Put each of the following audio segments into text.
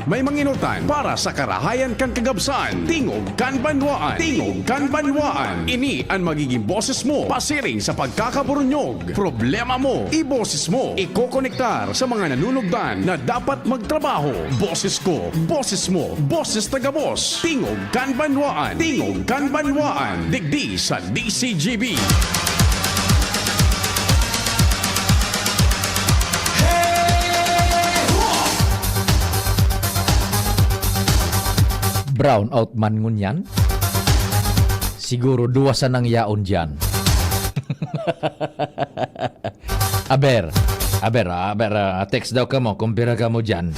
may manginutan para sa karahayan kan kagabsan. Tingog kan banwaan. Tingog kan banwaan. Ini ang magiging boses mo pasiring sa pagkakaburunyog. Problema mo, iboses mo. Ikokonektar sa mga nanunugdan na dapat magtrabaho. Boses ko, boses mo, boses taga-boss. Tingog kan banwaan. Tingog kan banwaan. Digdi sa DCGB. Brown out man ngun yan. Siguro duwa sa nang yaon dyan. Aber, text daw ka mo, kumpira ka mo dyan.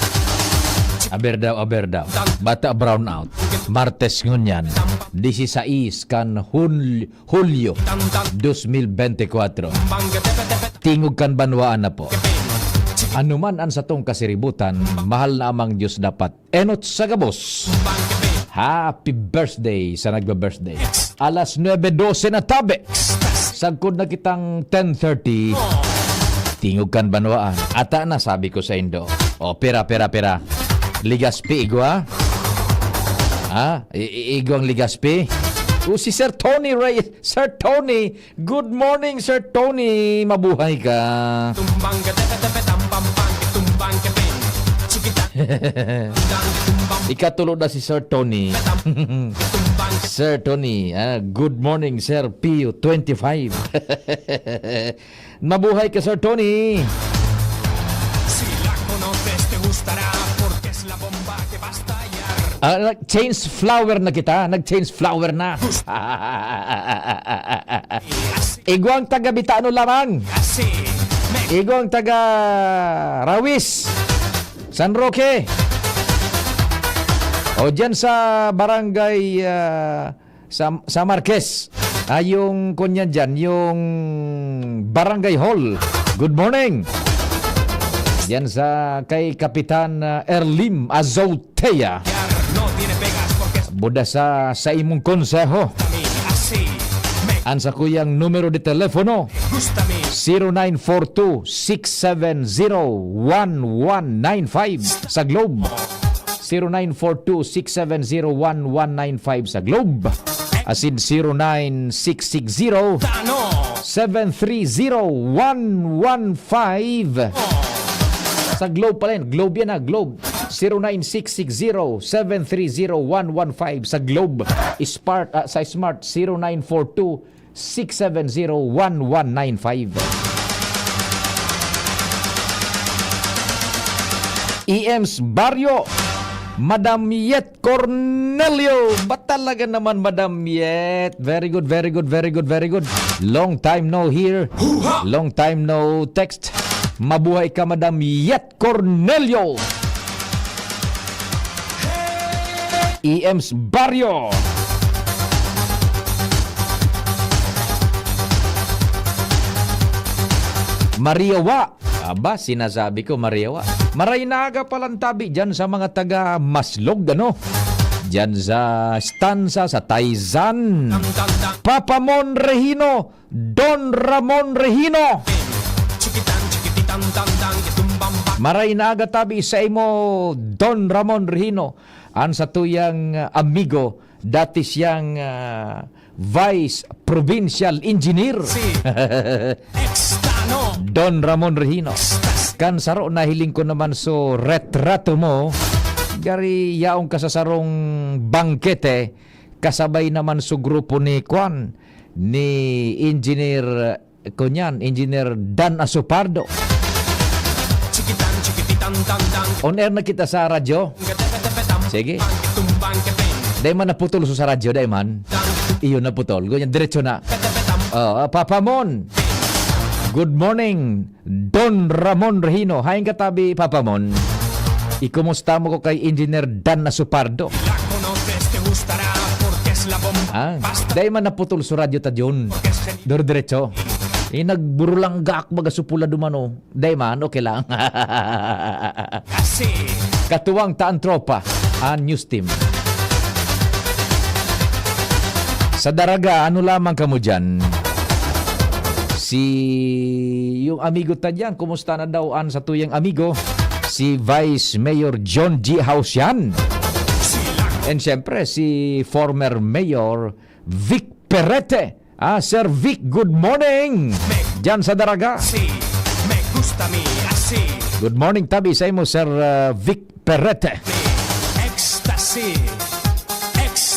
Aber daw. Bata brown out. Martes ngun yan. 16 kan Hulyo 2024. Tingog kan banwaan na po. Ano man ang satong kasiributan, mahal na amang Diyos dapat. Enot sa gabos. Happy birthday sa nagba-birthday. Alas 9:12 na tabi. Sagkod na kitang 10:30. Tingog kan banwaan. Ata na sabi ko sa Indo. O, pera. Ligaspi, igwa? Ha? Igwang ligaspi? O, si Sir Tony Reyes. Sir Tony, good morning, Sir Tony. Mabuhay ka. Ikatulog na si Sir Tony. Sir Tony, good morning, Sir Pio 25. Mabuhay ka, Sir Tony. Nag-change flower na kita. Nag-change flower na. Igwang taga Bitano lamang. Igwang taga Rawis, San Roque. O dyan sa barangay sa Marquez. Yung kunya dyan, yung barangay hall. Good morning. Yan sa kay Kapitan Erlim Azotea. Buda sa imong konseho. Ansa kuyang numero de telepono 0942-670-1195 sa Globe. 0942-670-1195 sa Globe. Asin 0960-730-115 sa Globe pala yun. Globe yan ha, Globe. 0960-730-115 sa Globe. Sa Smart 0942-670-1195. EM's Barrio, Madam Yet Cornelio. Ba't talaga naman, Madam Yet? Very good. Long time no hear. Long time no text. Mabuhay ka, Madam Yet Cornelio. EM's Barrio. Mariawa. Aba, sinasabi ko Mariawa. Maraynaga palang tabi dyan sa mga taga Maslog, ano? Dyan sa Stanza, sa Taizan. Papa Mon Regino, Don Ramon Regino. Maraynaga tabi sa imo, Don Ramon Regino. Ang sa tuyang amigo, dati siyang Vice Provincial Engineer. Don Ramon Regino. Kan saro nahiling ko naman so retrato mo. Gari yaong kasasarong bangkete. Kasabay naman so grupo ni Kwan. Ni Engineer Kunyan, Engineer Dan Asupardo. On air na kita sa radyo. Sige. Dahil man naputol sa radyo, dahil man. Iyon naputol. Ganyan, diretso na. Papa Mon. Good morning, Don Ramon Regino. Haing katabi, Papa Mon. Ikumusta mo ko kay Engineer Dan Asupardo. Dahil man naputol sa radyo ta dyan. Diretso. Nagburulang gaak magasupula dumano. Dahil man, okay lang. Katuwang taan tropa. News team. Sa Daraga, ano lamang ka mo dyan? Yung amigo ta dyan, kumusta na daw sa tuyang amigo? si Vice Mayor John G. Hausian. And syempre, si former Mayor Vic Perrete. Sir Vic, good morning! Diyan sa Daraga. Me gusta mi así. Good morning, tabi sa imo, Sir Vic Perrete. Ecstasy.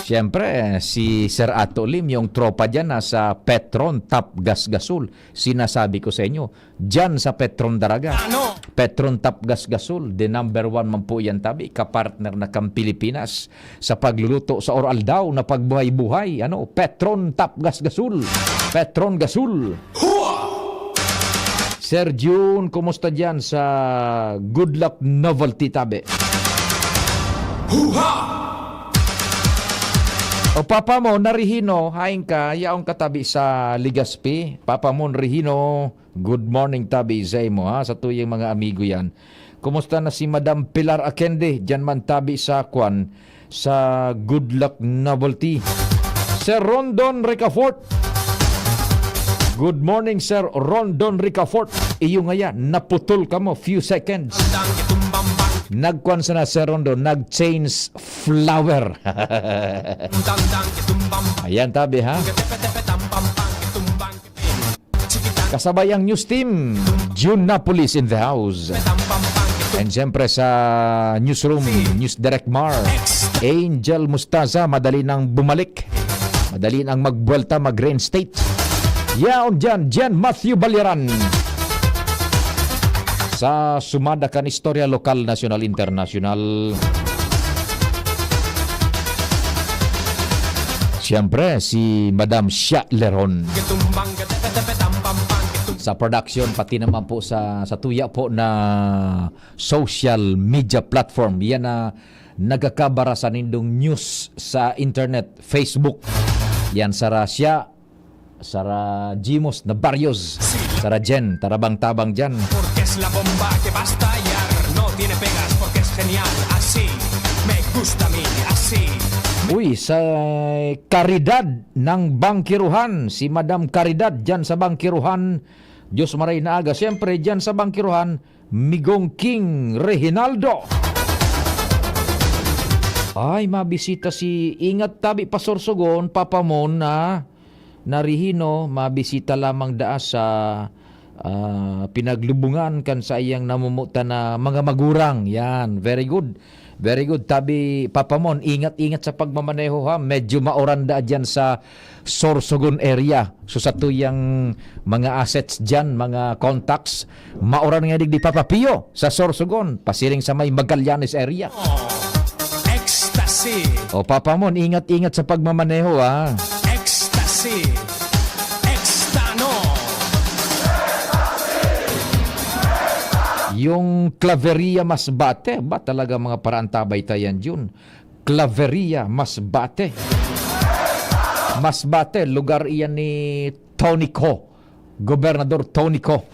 Siyempre, si Sir Ato Lim, yung tropa dyan nasa Petron Top Gas Gasol. Sinasabi ko sa inyo, dyan sa Petron Daraga. Ano? Petron Top Gas Gasol, the number one man po yan tabi, kapartner na kang Pilipinas sa pagluluto sa oral daw na pagbuhay-buhay. Petron Top Gas Gasol. Petron Gasol. Sir June, kumusta dyan sa Good Luck Novelty tabi? O Papa mo, narihino, haing ka, yaong katabi sa Ligaspi. Papa mo, narihino, good morning tabi sa mo, sa tuyong mga amigo yan. Kumusta na si Madam Pilar Akende, dyan man tabi sa Kwan, sa Good Luck Novelty. Sir Rondon Ricafort. Good morning, Sir Rondon Ricafort. Iyo nga yan, naputol ka mo, few seconds. Nagkwan sa na Sir Rondo, nag-change flower. Ayan tabi ha. Kasabay ang news team, June Napolis in the house. And siyempre sa newsroom, News Direct Mar, Angel Mustaza, madali nang bumalik. Madali nang magbuelta, mag-reinstate. Yaon dyan Matthew Baliran. Sa sumada kan istorya lokal, nasional, internasyonal. Siyempre, si Madam Shia Leron. Sa production, pati naman po sa tuya po na social media platform. Yan na nagkakabara sa nindong news sa internet, Facebook. Yan sa Russia, Sara Jimos na Barrios, Sara Jen, tarabang-tabang dyan. Porque es la bomba que va a estallar. No tiene pegas porque es genial. Así, me gusta a mí, así. Uy, sa Caridad ng Bangkiruhan, si Madam Caridad dyan sa Bangkiruhan, Diyos maray na aga. Siyempre, dyan sa Bangkiruhan, Migong King Reginaldo. Ay, mabisita si Ingat Tabi Pasorsogon, Papamon na narihino, mabisita lamang daa sa pinaglubungan kan sa iyang namumuta na mga magurang. Yan, very good. Very good. Tabi, Papamon, ingat-ingat sa pagmamaneho ha. Medyo maoranda dyan sa Sorsogon area. So sa tuyang mga assets dyan, mga contacts, maoran nga di Papa Pio sa Sorsogon. Pasiring sa may Magallanes area. Ecstasy. O Papamon, ingat-ingat sa pagmamaneho ha. Ecstasy. Extano. Yung Claveria Masbate, ba talaga mga paraantabay tayan yun? Claveria Masbate. Masbate, lugar iyan ni Tony Co, Gobernador Tony Co.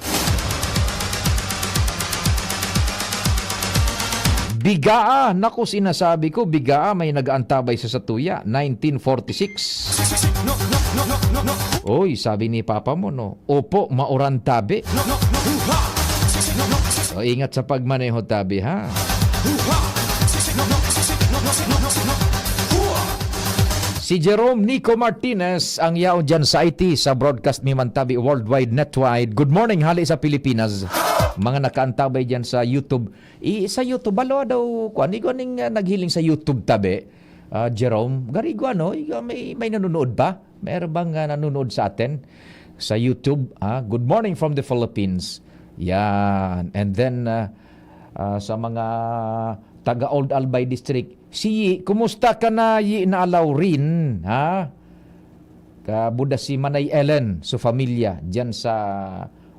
Bigaa, naku sinasabi ko, Bigaa may nag-aantabay sa Satuya, 1946. No, no, no, no, no, no. Oy, sabi ni Papa mo, no? Opo, mauran tabi. No, no, no, no. No, no, O, ingat sa pagmaneho tabi, ha? no, no, no. Si Jerome Nico Martinez ang yaon dyan sa IT sa broadcast ni Mantabi Worldwide Netwide. Good morning, hali sa Pilipinas. Mga nakaantabay dyan sa YouTube. Sa YouTube, balo daw, ikaw ning naghiling sa YouTube tabi. Jerome, garigo ano, may nanonood ba? Mayroon bang nanonood sa atin sa YouTube? Good morning from the Philippines. Yan. And then, sa mga taga Old Albay District, kumusta ka na naalaw rin, ha? Kabuda si Manay Ellen, so familia, dyan sa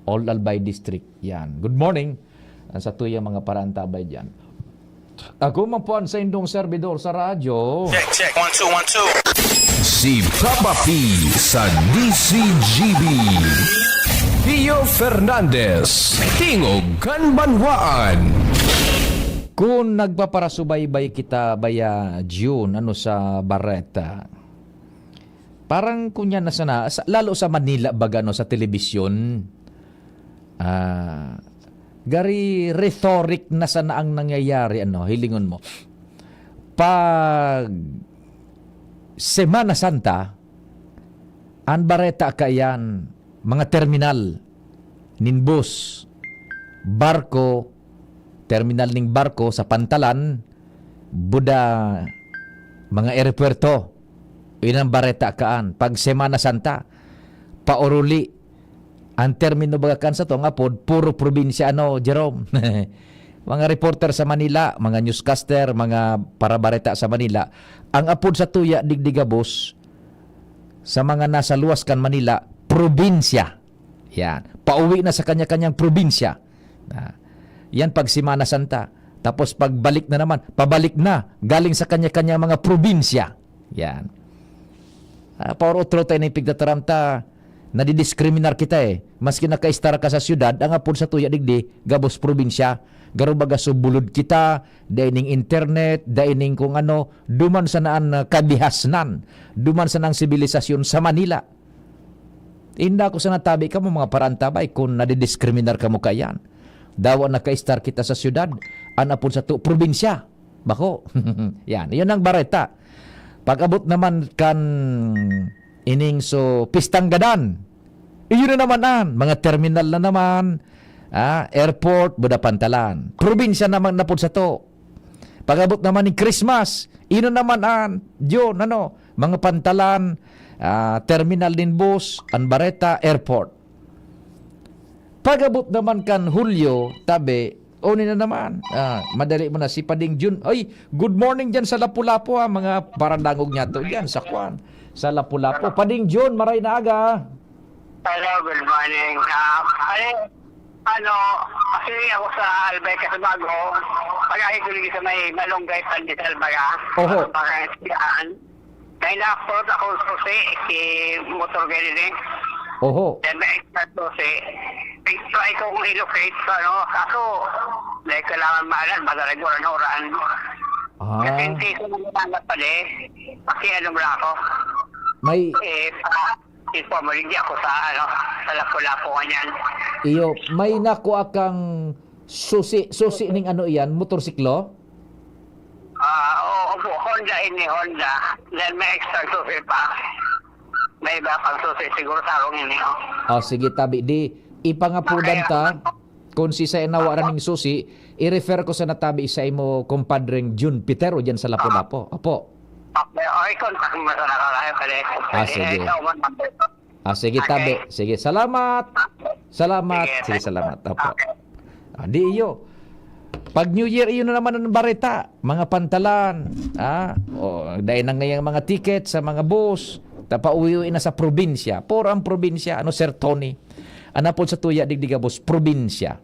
Old Albay District. Yan. Good morning sa tuyang mga paraantabay dyan. Ako man po ang sa indong servidor sa radyo. Check, check. 1, 2, 1, 2. Si Papa P sa DCGB. Pio Fernandez, Tingog Kanbanwaan. Kung nagpaparasubaybay kita baya June sa Barreta, parang kunya na sana, lalo sa Manila baga sa telebisyon, Gari rhetoric na sana ang nangyayari, hilingon mo. Pag Semana Santa, ang bareta kayan, mga terminal, nin bus, barko, terminal ning barko sa Pantalan, Buda, mga aeropuerto, yun ang bareta kaan. Pag Semana Santa, pauruli, ang termino bagakan sa to nga pod puro probinsya Jerome. Mga reporter sa Manila, mga newscaster, mga parabareta sa Manila, ang apod sa tuya digdigabos sa mga nasa luwas kan Manila, probinsya. Yan, pauwi na sa kanya-kanyang probinsya. Yan pag Semana Santa. Tapos pagbalik na naman, pabalik na galing sa kanya-kanyang mga probinsya. Yan. Para otro tayo na ipigdataramta, nadidiskriminar kita Maski nakaistara ka sa syudad, ang apod sa tuya digdi, gabos probinsya. Garo baga subulod kita, daining internet, daining kung duman sa naan kabihasnan, duman sa nang sibilisasyon sa Manila. Inda ko sa natabi ka mo mga parantabay kung nadidiskriminar ka mo kayan. Dawa nakaistar kita sa syudad, ang apod sa tuya, probinsya. Bako. Yan, yun ang bareta. Pag-abot naman kan ining pistang gadan. Iyon na naman mga terminal na naman, airport, Buda Pantalan. Probinsya naman na po sa to. Pag-abot naman ni Christmas, iyon naman yun, mga Pantalan, terminal din bus, Anbareta, airport. Pag-abot naman kan Hulyo, tabi, na naman. Madali mo na si Pading June. Ay, good morning dyan sa Lapu-Lapu mga parandangog niya to dyan sa Kwan. Sa Lapu-Lapu. Pading June, maray na aga. Hello, good morning. Kasi ako sa Albeca sa Bago, pag-akikulig sa may Malunggay Pandit Albaga. Oho. Pag-akikulihan. Dahil nakapurot ako susi, motor ganyan Oho. Then may extra susi. Try ko kung ilocate kaso, dahil kailangan maalan, madalagwaran oraan. Kasi hindi ko naman pala kasi ba ako? May Informaligi ako sa Lapu-Lapu kanyan. iyo, may nakuha kang susi ning iyan, motorsiklo? Oo po, Honda. Then may extra susi pa. May iba pang susi siguro tarong ini. Sige, tabi. Di, ipangapudan ta, kung si sa inawaran ning susi, i-refer ko sa natabi sa imo kumpadreng June Pitero dyan sa Lapu-Lapu. Opo. Okay, contact mo sa nakalayo pala. Sige. Sige, tabi. Sige, salamat. Sige, salamat. Opo. Di iyo. Pag New Year, iyon na naman ang bareta. Mga Pantalan. Dahil na ngayang mga ticket sa mga bus. Tapauwi na sa probinsya. Por ang probinsya. Sir Tony? Anapod sa tuya, digdigabos, probinsya.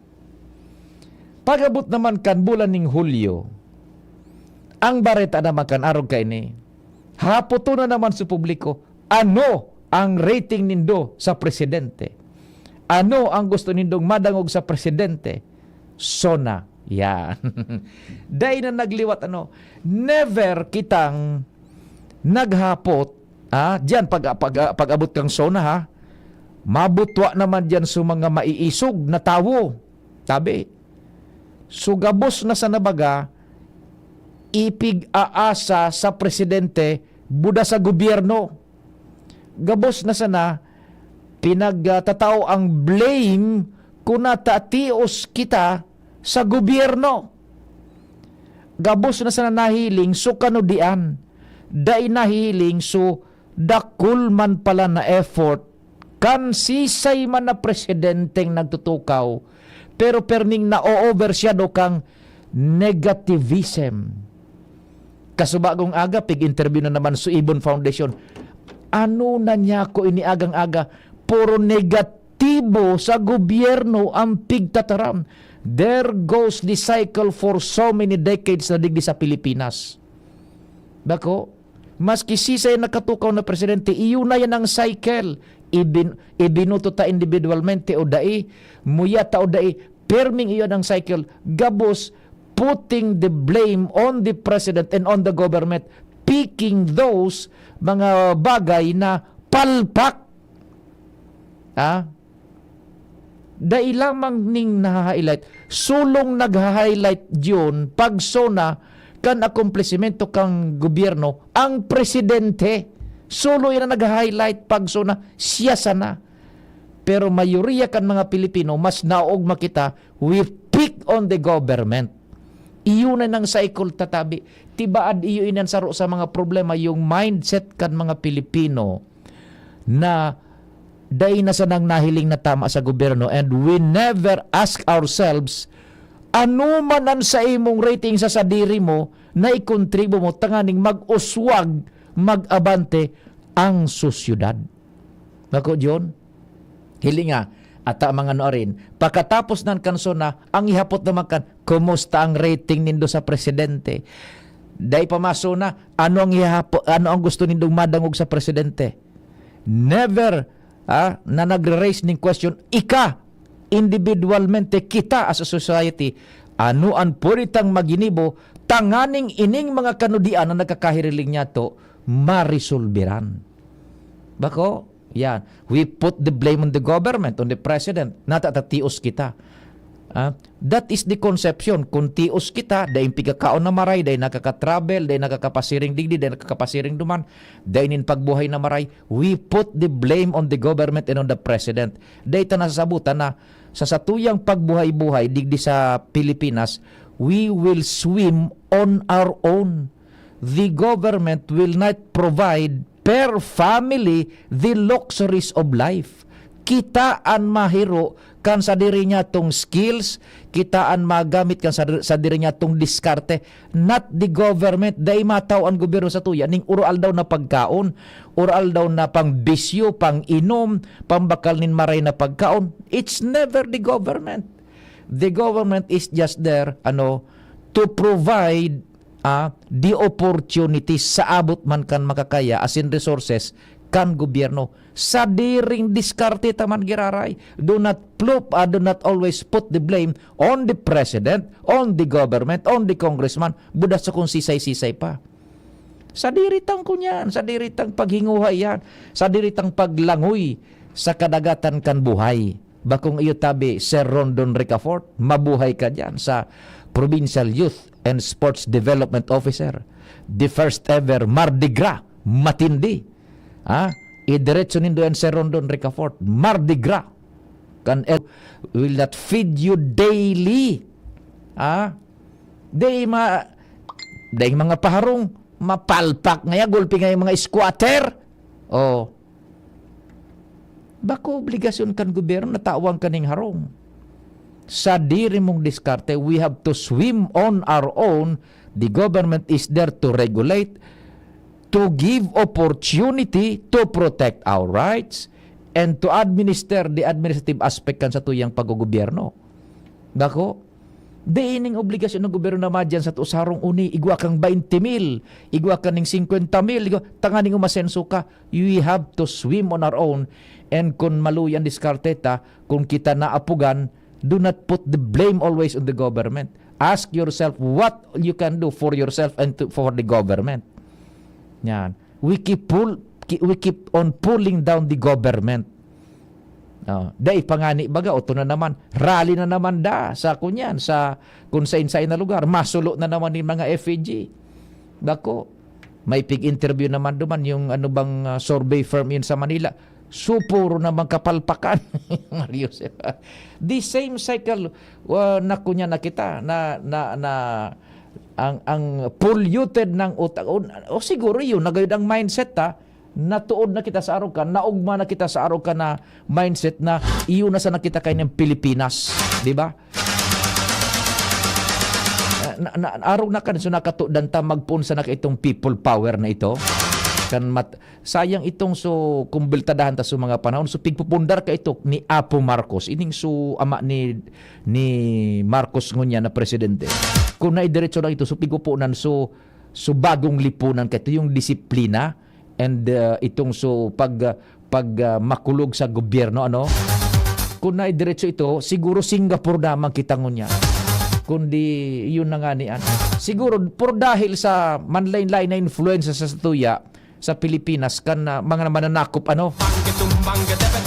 Pag-abot naman kan bulan ning Hulyo, ang bareta naman kan arog kay ni, hapoto na naman sa publiko, ang rating nindo sa presidente? Ano ang gusto nindong madangog sa presidente? Sona. Yan. Dahil na nagliwat never kitang naghapot, diyan pag-abot kang sona mabutwa naman diyan sa mga maiisog na tawo. Tabi. Sugabos na sa nabaga, ipig-aasa sa presidente, buda sa gobyerno. Gabos na sana, pinagtatao ang blame kung natatios kita sa gobyerno. Gabos na sana nahiling, so kanudian. Dai nahiling, so dakul man pala na effort, kan sisay man na presidenteng nagtutukaw, pero perning na-overshadow kang negativism. Kasubagong aga, pig-interview na naman sa Ibon Foundation. Ano na niya ko iniagang-aga? Puro negatibo sa gobyerno ang pigtataram. There goes the cycle for so many decades na digdi sa Pilipinas. Bako, maski sisay nakatukaw na presidente, iyo na yan ang cycle. Ibinuto ta individualmente o dai, muyata o dai, perming iyon ang cycle. Gabos, putting the blame on the president and on the government, picking those mga bagay na palpak. dai lamang ning na-highlight, sulong nag-highlight yun pag sona kan akomplishmento kang gobyerno ang presidente. Solo yan ang nag-highlight pag sona siya sana. Pero mayoriya kan mga Pilipino mas naog makita, we pick on the government. Iyo na nang cycle tatabi. Tibaad iyo inan saro sa mga problema yung mindset kan mga Pilipino na dahil na sa nang nahiling na tama sa gobyerno, and we never ask ourselves ano man ang sa imong rating sa sadiri mo na ikontribo mo tanganing mag-uswag, mag-abante ang sosyudad. Bako John, hilinga ata mga rin. Pagkatapos ng kanson na, ang ihapot naman kan, kumusta ang rating nindo sa presidente? Dahil pamaso na, ano ang gusto nindong madangog sa presidente? Never na nagre-raise ng question, individualmente, kita as a society, ano ang puritang maginibo, tanganing ining mga kanudian na nagkakahiriling niya to, marisolbiran. Bako? Yan. We put the blame on the government, on the president. Natatatios kita. That is the conception. Kung tios kita, dahil pigakaon na maray, dahil nakaka-travel, dahil nakakapasiring digdi, dahil nakakapasiring duman, dahil nin pagbuhay na maray, we put the blame on the government and on the president. Dahil ta nasasabutan na sa satuyang pagbuhay-buhay digdi sa Pilipinas, we will swim on our own. The government will not provide per family the luxuries of life. Kitaan mahiro kan sa diri niya tong skills, kitaan magamit kan sa diri niya tong diskarte, not the government. Dahil mataw ang gobyerno sa tuya ning ural daw na pagkaon, ural daw na pang bisyo, pang inom, pambakal nin maray na pagkaon. It's never the government. The government is just there to provide the opportunities sa abot man kan makakaya as in resources kan gobyerno. Sa diring diskarte taman giraray. Do not always put the blame on the president, on the government, on the congressman. Budas sa kung sisay-sisay pa. Sa diritang kunyan, sa diritang paghinguhay yan, sa diritang paglangoy sa kadagatan kan buhay. Bakong iyo tabi, Sir Rondon Ricafort, mabuhay ka dyan sa Provincial Youth and Sports Development Officer. The first ever Mardi Gras, matindi. Idiretso nindo yan Sir Rondon Ricafort, Mardi Gras. Will that feed you daily? Day mga paharong, mapalpak ngaya, gulpi ngaya mga squatter. Bako obligasyon kan gobyerno na tawang kaning harong. Sa diri mong diskarte, we have to swim on our own. The government is there to regulate, to give opportunity, to protect our rights, and to administer the administrative aspect kan sa tuyang paggogobyerno. Dako, ining obligasyon ng gobyerno na madyan sa usarong uni, igwa kang 20,000, igwa kang 50,000, tanganing umasenso ka. We have to swim on our own. And kung maluyan diskarteta, kung kita naapugan, do not put the blame always on the government. Ask yourself what you can do for yourself and for the government. Yan. We keep on pulling down the government. Dahil pangani baga, oto na naman, rally na naman sa kunyan, sa kung sa na lugar, masulo na naman yung mga FAG. Dako, may pig-interview naman duman yung survey firm yun sa Manila. Supuro naman kapalpakan. The same cycle na kunya na kita na ang polluted ng utak o siguro yun nagayod ang mindset natuod na kita sa araw ka, naugma na kita sa araw ka na mindset na iyon na sa nakita kayo ng Pilipinas, di ba? Araw na kan so nakatudan ta magpunsa na itong people power na ito. Sayang itong so kumbiltadahan ta sa mga panahon so pigpupundar ka ito ni Apo Marcos ining so ama ni Marcos ngunya na presidente kung naidiretso lang ito so pigupunan so bagong lipunan ka ito yung disiplina and itong so pag makulog sa gobyerno kung naidiretso ito siguro Singapore naman kita ngunya kundi yun na nga niyan siguro por dahil sa manlain-lain na influensya sa tuya sa Pilipinas kan mga mananakop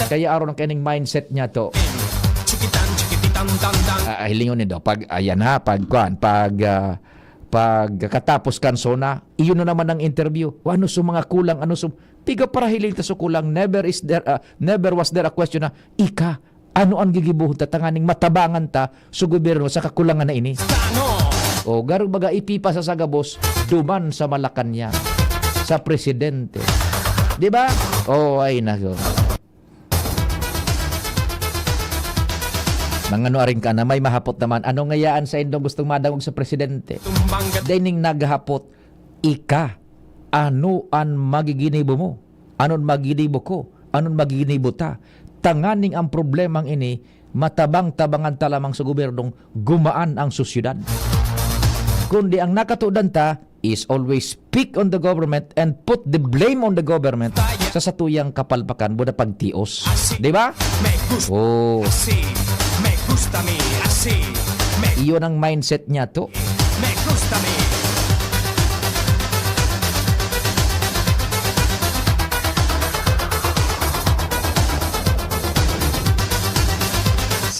kaya araw ng kaning mindset niya to chiquitán, chiquititán, tan, tan. Hilingon niyo daw, pag, ayan ha, pagkatapos kansona, iyon na naman ang interview. O, ano sa mga kulang, ano sa... Tiga para hiling ta sa kulang, never was there a question na, ika, ano ang gigibuhon ta, tanganing matabangan ta sa gobyerno sa kakulangan na ini. Tano. O, garog baga ipipa sa sagabos, duman sa Malacanang, sa presidente. Di ba? O, ay nako. Mangano aring ka na may mahapot naman. Ano ngayaan sa indong gustong madangog sa presidente? Tumbang gat. Dining naghapot, ika, ano ang magiginibo mo? Anon magiginibo ko? Anon magiginibo ta? Tanganing ang problemang ini, matabang-tabangan ta lamang sa gobyernong gumaan ang sosyudad. Kundi ang nakatudan ta is always speak on the government and put the blame on the government sa satuyang kapalpakan buda pagtios. Di ba? Me gusta Oh, así. Me gusta a mí así. iyon ang mindset niya to. Me gusta a mí.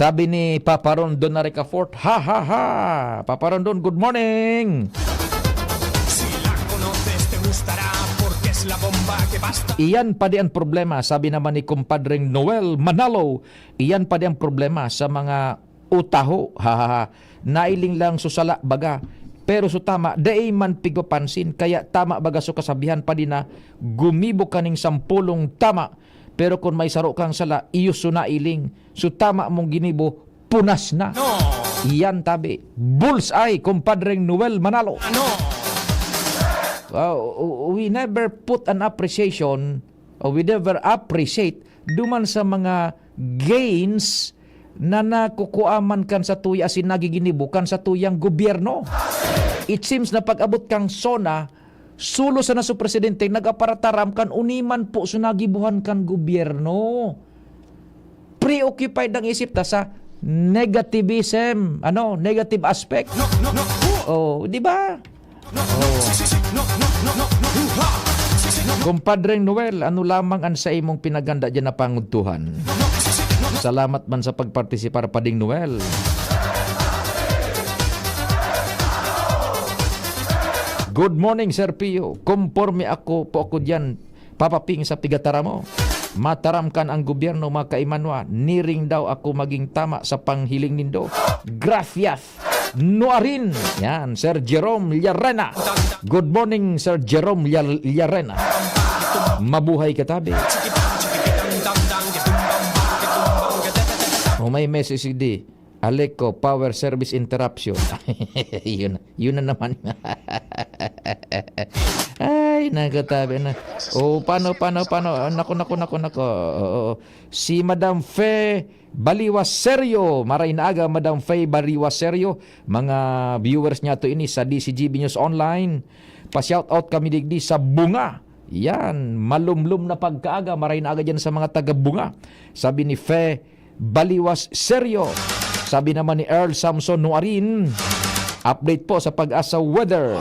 Sabi ni Papa Rondon na Ricafort, ha ha ha! Papa Rondon, good morning! Si la conoces te gustará porque es la bomba que basta. Iyan pa di ang problema, sabi naman ni kumpadreng Noel Manalo, iyan pa di ang problema sa mga utaho, ha ha ha, nailing lang susala baga, pero so tama, daay man pigopansin, kaya tama baga so kasabihan pa di na, gumibo kaning sampulong tama, pero kung may saro kang sala, iyo so nailing, so tama mong ginibo, punas na. No. Iyan tabi, bullseye, kumpadreng Noel Manalo. No. We never put an appreciation, or we never appreciate duman sa mga gains na nakukuaman kan sa tuya asin nagiginibukan sa tuyang gobyerno. It seems na pag-abot kang sona, sulo sa naso presidente, nag-aparataram kan uniman po sa nagibuhan kan gobyerno. Preoccupied ang isip ta sa negativism, negative aspect. No, no, no. Oh, di ba? No, no. Sí, sí, sí. No, no, no, no. Ha. Sí, sí, no, no. Kumpadreng Noel, ano lamang ang sa imong pinaganda dyan na panguntuhan? No, sí, sí. No, no. Salamat man sa pagpartisipar pa ding Noel. Good morning, Sir Pio. Conforme ako po ako dyan, papaping sa pigatara mo. Mataramkan ang gobyerno makaimanwa. Niring daw ako maging tama sa panghiling nindo. Gracias. Noarin. Yan, Sir Jerome Llarena. Good morning, Sir Jerome Llarena. Mabuhay katabi. May message di. Aleco, power service interruption. yun na naman. Ay, nagatabi na. Oh, paano? Nako. Si Madam Fe Baliwas Seryo. Maray na aga, Madam Fe Baliwas Seryo. Mga viewers niya to ini sa DCGB News Online. Pa-shoutout kami digdi sa Bunga. Yan, malumlum na pagkaaga. Maray na aga dyan sa mga taga-Bunga. Sabi ni Fe Baliwas Seryo. Sabi naman ni Earl Samson Nuarin, update po sa Pag-asa weather.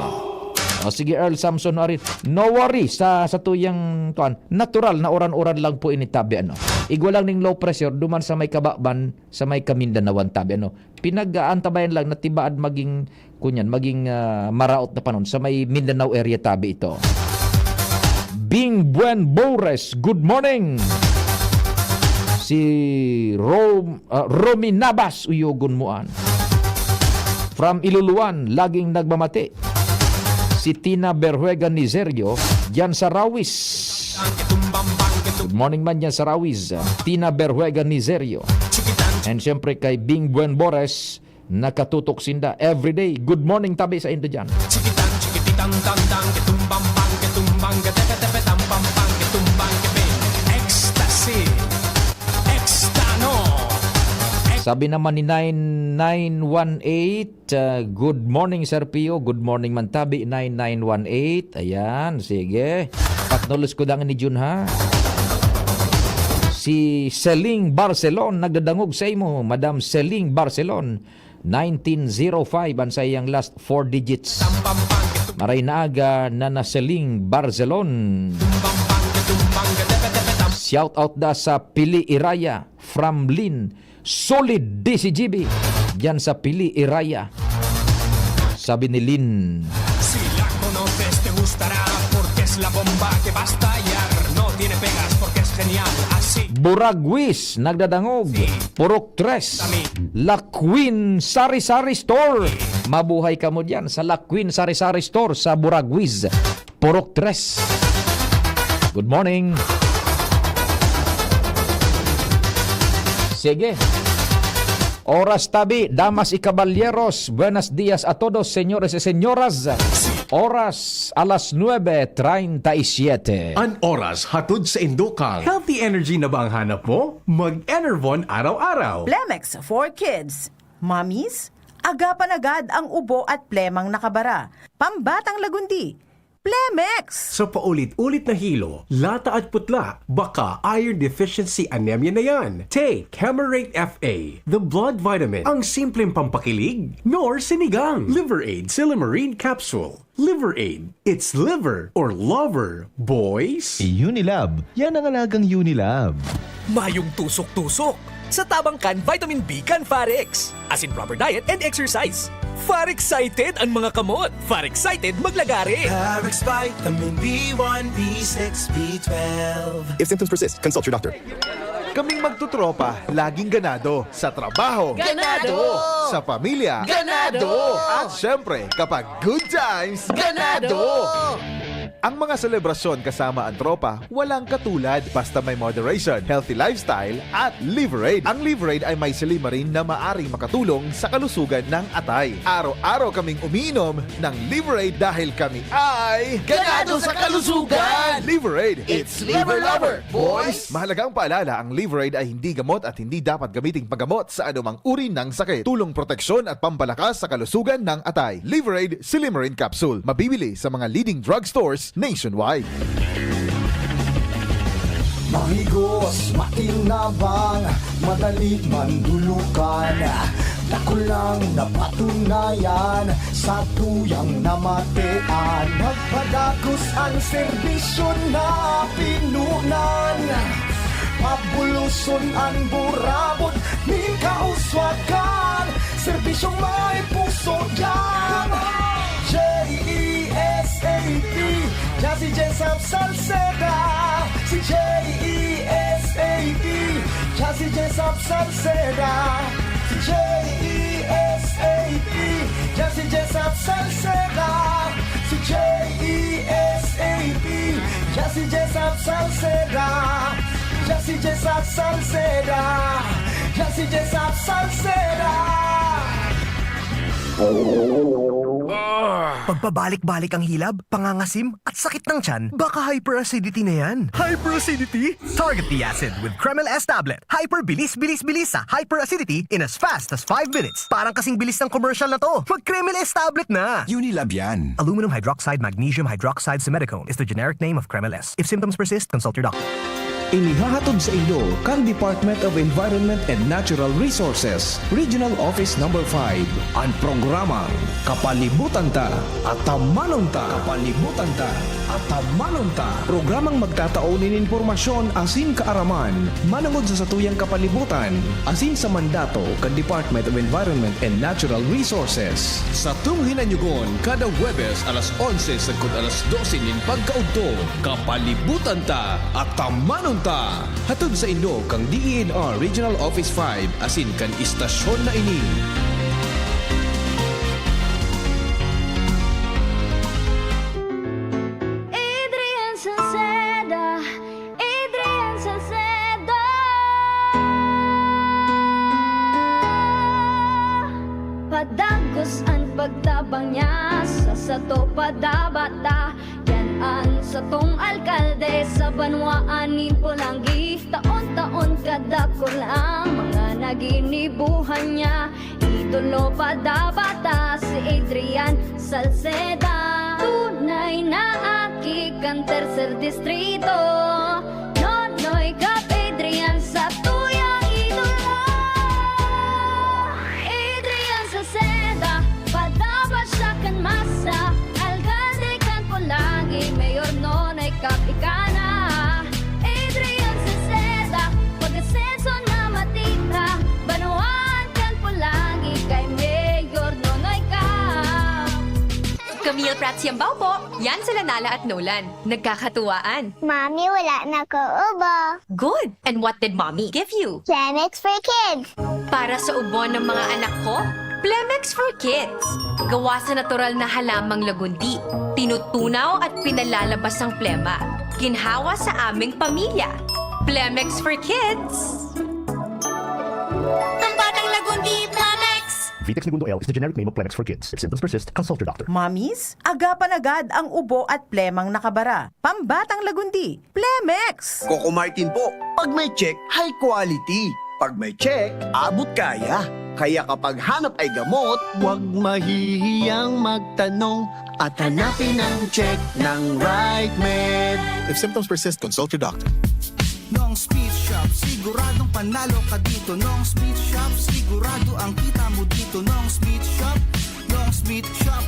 O sige, Earl Samson Nuarin, no worry sa tuyang natural na oran-oran lang po initabi. Igwa lang ning low pressure duman sa may Kababan, sa may Kamindanawan tabi. Pinag-aantabayan lang na tibaad maging maraot na panon sa may Mindanao area tabi ito. Bing Buen Bores, good morning! Si Romy Nabas Uyogon Muan. From Iluluan, laging nagmamati. Si Tina Berhuega Nizerio, dyan sa Rawis. Good morning man dyan sa Rawis. Tina Berhuega Nizerio. And syempre kay Bing Buen Bores, nakatutok sinda everyday. Good morning tabi sa Indo dyan. Chiquitan, chiquititan, tan, tan, que tumbang, bang, que tumbang, que tepe, tepe, tam, pam, pam, que tumbang, que be. Ecstasy. Sabi naman ni 9918, good morning Sir Pio, good morning man tabi 9918. Ayan, sige. Patnolos ko dangan ni Jun ha. Si Celing Barcelon nagdadangog sa imo, Madam Celing Barcelon. 1905 ang sayang last 4 digits. Maray na aga na Celing Barcelon. Shout out da sa Pili Iraya from Lin. Solid DCGB. Diyan sa Pili Iraya. Sabi ni Lynn. Si la conoces te gustará porque es la bomba que va a estallar. No tiene pegas porque es genial así. Buragwis, nagdadangog. Purok 3. La Queen Sari-Sari Store. Mabuhay ka mo dyan sa La Queen Sari-Sari Store sa Buragwis. Purok 3. Good morning. Sige. Oras tabi, damas y caballeros. Buenos días a todos, señores y señoras. Oras alas 9:37. An oras hatod sa Indokal. Healthy energy na ba ang hanap mo? Mag-Enervon araw-araw. Plemex for Kids. Mommies, agapan agad ang ubo at plemang nakabara. Pambatang lagundi. Plemex! Sa paulit-ulit na hilo, lata at putla, baka iron deficiency anemia na yan. Take Camerate FA, the blood vitamin. Ang simpleng pampakilig, nor sinigang. Liver Aid Silimarine Capsule. Liver Aid. It's liver or lover, boys. Unilab. Yan ang alagang Unilab. Mayong tusok-tusok sa tabangkan vitamin B kan Farex. As in proper diet and exercise. Far-excited ang mga kamot. Far-excited maglagari. Farex Vitamin B1, B6, B12. If symptoms persist, consult your doctor. Kaming magtutropa, laging ganado. Sa trabaho. Ganado! Sa pamilya. Ganado! At syempre, kapag good times. Ganado! Ang mga selebrasyon kasama ang tropa, walang katulad basta may moderation, healthy lifestyle at Liver Aid. Ang Liver Aid ay may silimarin na maaring makatulong sa kalusugan ng atay. Araw-araw kaming umiinom ng Liver Aid dahil kami ay Ganado sa kalusugan! Liver Aid. It's liver lover, boys! Mahalagang paalala, ang Liver Aid ay hindi gamot at hindi dapat gamiting paggamot sa anumang uri ng sakit. Tulong proteksyon at pampalakas sa kalusugan ng atay. Liver Aid Silimarin Capsule. Mabibili sa mga leading drugstores nationwide. Mahigos, makinabang, madali mandulukan. Dako lang napatunayan sa tuyang namatean. Magpadagos ang serbisyo na pinunan. Pabuluson ang burabot, ni kauswagan. Serbisyong may puso yan. J-E-S-A-P, Jazzy Jessup Salceda. Si J-E-S-A-P, Jazzy Jessup Salceda. Si J-E-S-A-P, Jazzy Jessup Salceda. Si J-E-S-A-P, Jazzy Jessup Salceda. Jazzy Jessup Salceda. Jazzy Jessup Salceda. Pagpabalik-balik ang hilab, pangangasim at sakit ng tiyan, baka hyperacidity na yan. Hyperacidity? Target the acid with Kremel S tablet. Hyper bilis-bilis-bilis sa hyperacidity in as fast as 5 minutes. Parang kasing bilis ng commercial na to. Mag-Kremel S tablet na. Unilab yan. Aluminum hydroxide magnesium hydroxide simethicone is the generic name of Kremel S. If symptoms persist, consult your doctor. Inihahatod sa inyo kang Department of Environment and Natural Resources, Regional Office Number 5, ang programang Kapalibutan Ta at Tamanon Ta. Kapalibutan Ta at Tamanon Ta. Programang magtataonin informasyon asin kaaraman, manungod sa satuyang kapalibutan, asin sa mandato kang Department of Environment and Natural Resources. Sa tunghinanyugon, kada Huwebes alas 11 sagkod alas 12 nin pagkaudto. Kapalibutan ta at tamanon ta. Hatod sa inyo kang DENR Regional Office 5 asin kan istasyon na ini. Adrian Salceda, Adrian Salceda. Padagos ang pagtabang niya sa sato padabata. Yan ang satong alkalde sa banwaan ni Pulangi. Taon-taon kadako lang mga naginibuhan niya. Idolo padabata si Adrian Salceda. Tunay na aki kang tercer distrito. Nonoy kap Adrian sa tuyang idolo. Adrian Salceda, padaba siya kan masa. Alcalde kan Pulangi, mayor nonoy kap ikana. Adrian Salceda, pag-asenso na matita. Neil Pratt Siambaw po. Yan sila Nala at Nolan. Nagkakatuwaan. Mommy, wala na ko ubo. Good. And what did Mommy give you? Plemex for kids. Para sa ubo ng mga anak ko, Plemex for Kids. Gawa sa natural na halamang lagundi. Tinutunaw at pinalalabas ang plema. Ginhawa sa aming pamilya. Plemex for Kids. Ang batang lagundi, Plemex! Vitex Segundo L is the generic name of Plemex for kids. If symptoms persist, consult your doctor. Mommies, agapan agad ang ubo at plemang nakabara. Pambatang lagundi, Plemex! Coco Martin po, pag may check, high quality. Pag may check, abot kaya. Kaya kapag hanap ay gamot, huwag mahihiyang magtanong at hanapin ang check ng right med. If symptoms persist, consult your doctor. Nong Speed Shop, siguradong panalo ka dito. Nong Speed Shop, sigurado ang kita mo dito. Nong Speed Shop, Nong Speed Shop.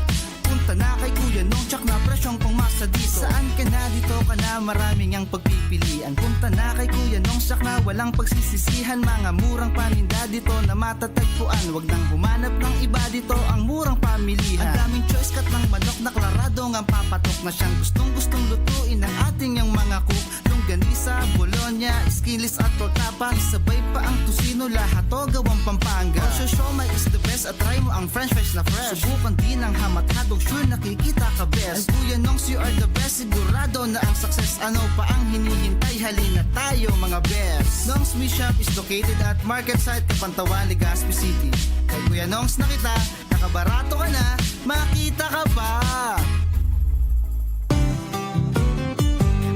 Punta na kay Kuya Nong, tsak na presyong pumasa dito. Saan ka na, dito ka na, maraming ang pagpipilian. Punta na kay Kuya Nong, tsak na walang pagsisisihan. Mga murang paninda dito na matatagpuan. Wag nang humanap ng iba dito, ang murang pamilihan. Ang daming choice cut ng manok na klaradong ang papatok na siyang gustong lutuin ng ating yung mga cook. Ganisa, Bologna, Skilis at Tortapa. Sabay pa ang tusino, lahat to gawang Pampanga. Osyo Siomai is the best at try mo ang french fries na fresh. Subukan din ang hamat-hadog, sure nakikita ka best. Ay Kuya Nongs, you are the best, sigurado na ang success. Ano pa ang hinihintay, halina tayo mga best. Nongs Me Shop is located at Market Site, Kapantawan, Legazpi City. Kay Kuya Nongs na kita, nakabarato ka na, makita ka ba?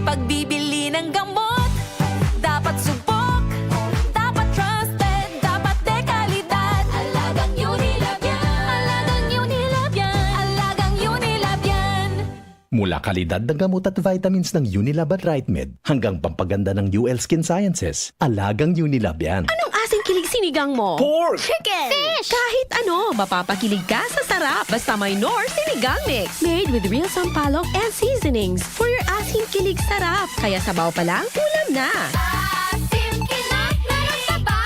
Pagbibili ng gamot, dapat subok, dapat trusted, dapat dekalidad. Alagang Unilab yan, alagang Unilab yan, alagang Unilab yan. Mula kalidad ng gamot at vitamins ng Unilab at RightMed hanggang pampaganda ng UL Skin Sciences, alagang Unilab yan. Anong asing kilig sinigang mo? Pork! Chicken! Fish! Kahit ano, mapapakilig ka sa sarap. Basta may Knorr Sinigang Mix. Made with real sampalok and seasonings for your asing kilig sarap. Kaya sabaw pa lang, ulam na. Asim kinat na nasaba.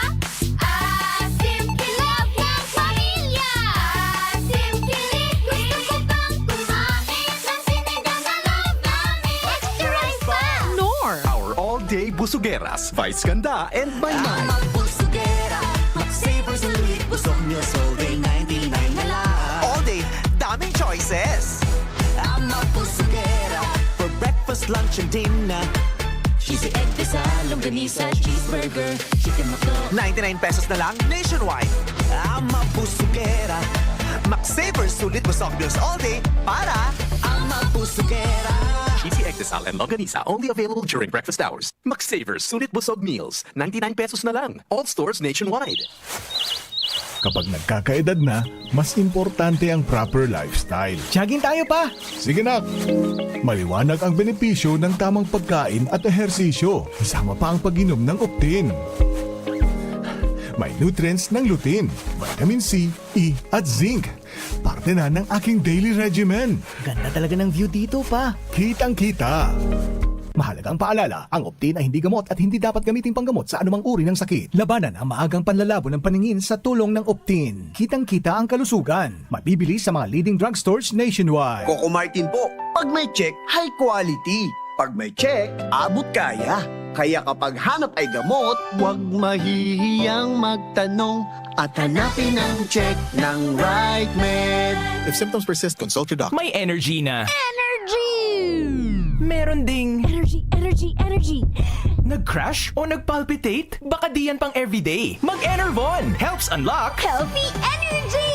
Asim kilab ng pamilya. Asim kilig, gusto ko bang kumain ng sinigang na love namin. Extra rice pa! Knorr! Our all-day busugeras, Vice Ganda, and May May. Magbusugera, mag-savers ulit, busog nyo all day, 99 na lang. All day, daming choices. I'm magbusugera, for breakfast, lunch, and dinner. Cheesy egg desal, longganisa, cheeseburger, chicken McDo. 99 pesos na lang nationwide. I'm magbusugera, Magsavers sulit busog meals all day para I'm magbusugera. Cheesy Egg Desal and Longganisa only available during breakfast hours. Magsavers sulit busog meals, 99 pesos na lang. All stores nationwide. Kapag nagkakaedad na, mas importante ang proper lifestyle. Jogging tayo pa! Sige na! Maliwanag ang benepisyo ng tamang pagkain at ehersisyo, kasama pa ang pag-inom ng Optin. May nutrients ng lutein, vitamin C, E at zinc. Parte na ng aking daily regimen. Ganda talaga ng view dito pa. Kitang-kita. Mahalagang paalala, ang Optin ay hindi gamot at hindi dapat gamitin panggamot sa anumang uri ng sakit. Labanan ang maagang panlalabo ng paningin sa tulong ng Optin. Kitang-kita ang kalusugan. Mabibili sa mga leading drugstores nationwide. Coco Martin po, pag may check, high quality. Pag may check, abot kaya. Kaya kapag hanap ay gamot, huwag mahihiyang magtanong at hanapin ang check ng right med. If symptoms persist, consult your doctor. May energy na. Energy! Meron ding Energy! nag-crash o nag-palpitate? Baka di yan pang everyday. Mag-Enervon helps unlock Healthy energy!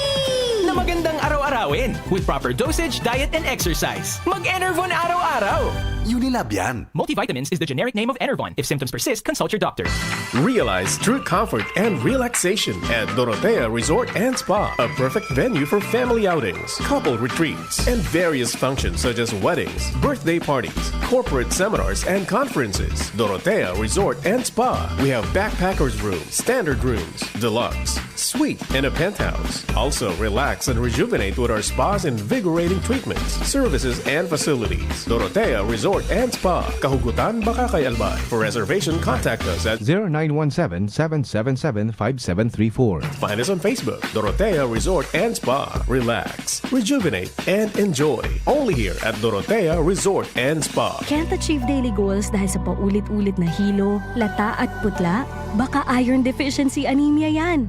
na magandang araw-arawin with proper dosage, diet, and exercise. Mag-Enervon araw-araw. Unilab yan. Multivitamins is the generic name of Enervon. If symptoms persist, consult your doctor. Realize true comfort and relaxation at Dorotea Resort and Spa, a perfect venue for family outings, couple retreats, and various functions such as weddings, birthday parties, corporate seminars and conferences. Dorotea Resort and Spa. We have backpackers rooms, standard rooms, deluxe, suite, and a penthouse. Also, relax and rejuvenate with our spas and invigorating treatments, services, and facilities. Dorotea Resort and Spa. Kahugutan, Bakakay, Albay. For reservation, contact us at 0917-777-5734. Find us on Facebook, Dorotea Resort and Spa. Relax, rejuvenate, and enjoy. Only here at Dorotea Resort and Spa. Can't achieve daily goals dahil sa paulit-ulit na hilo, lata at putla? Baka iron deficiency anemia yan.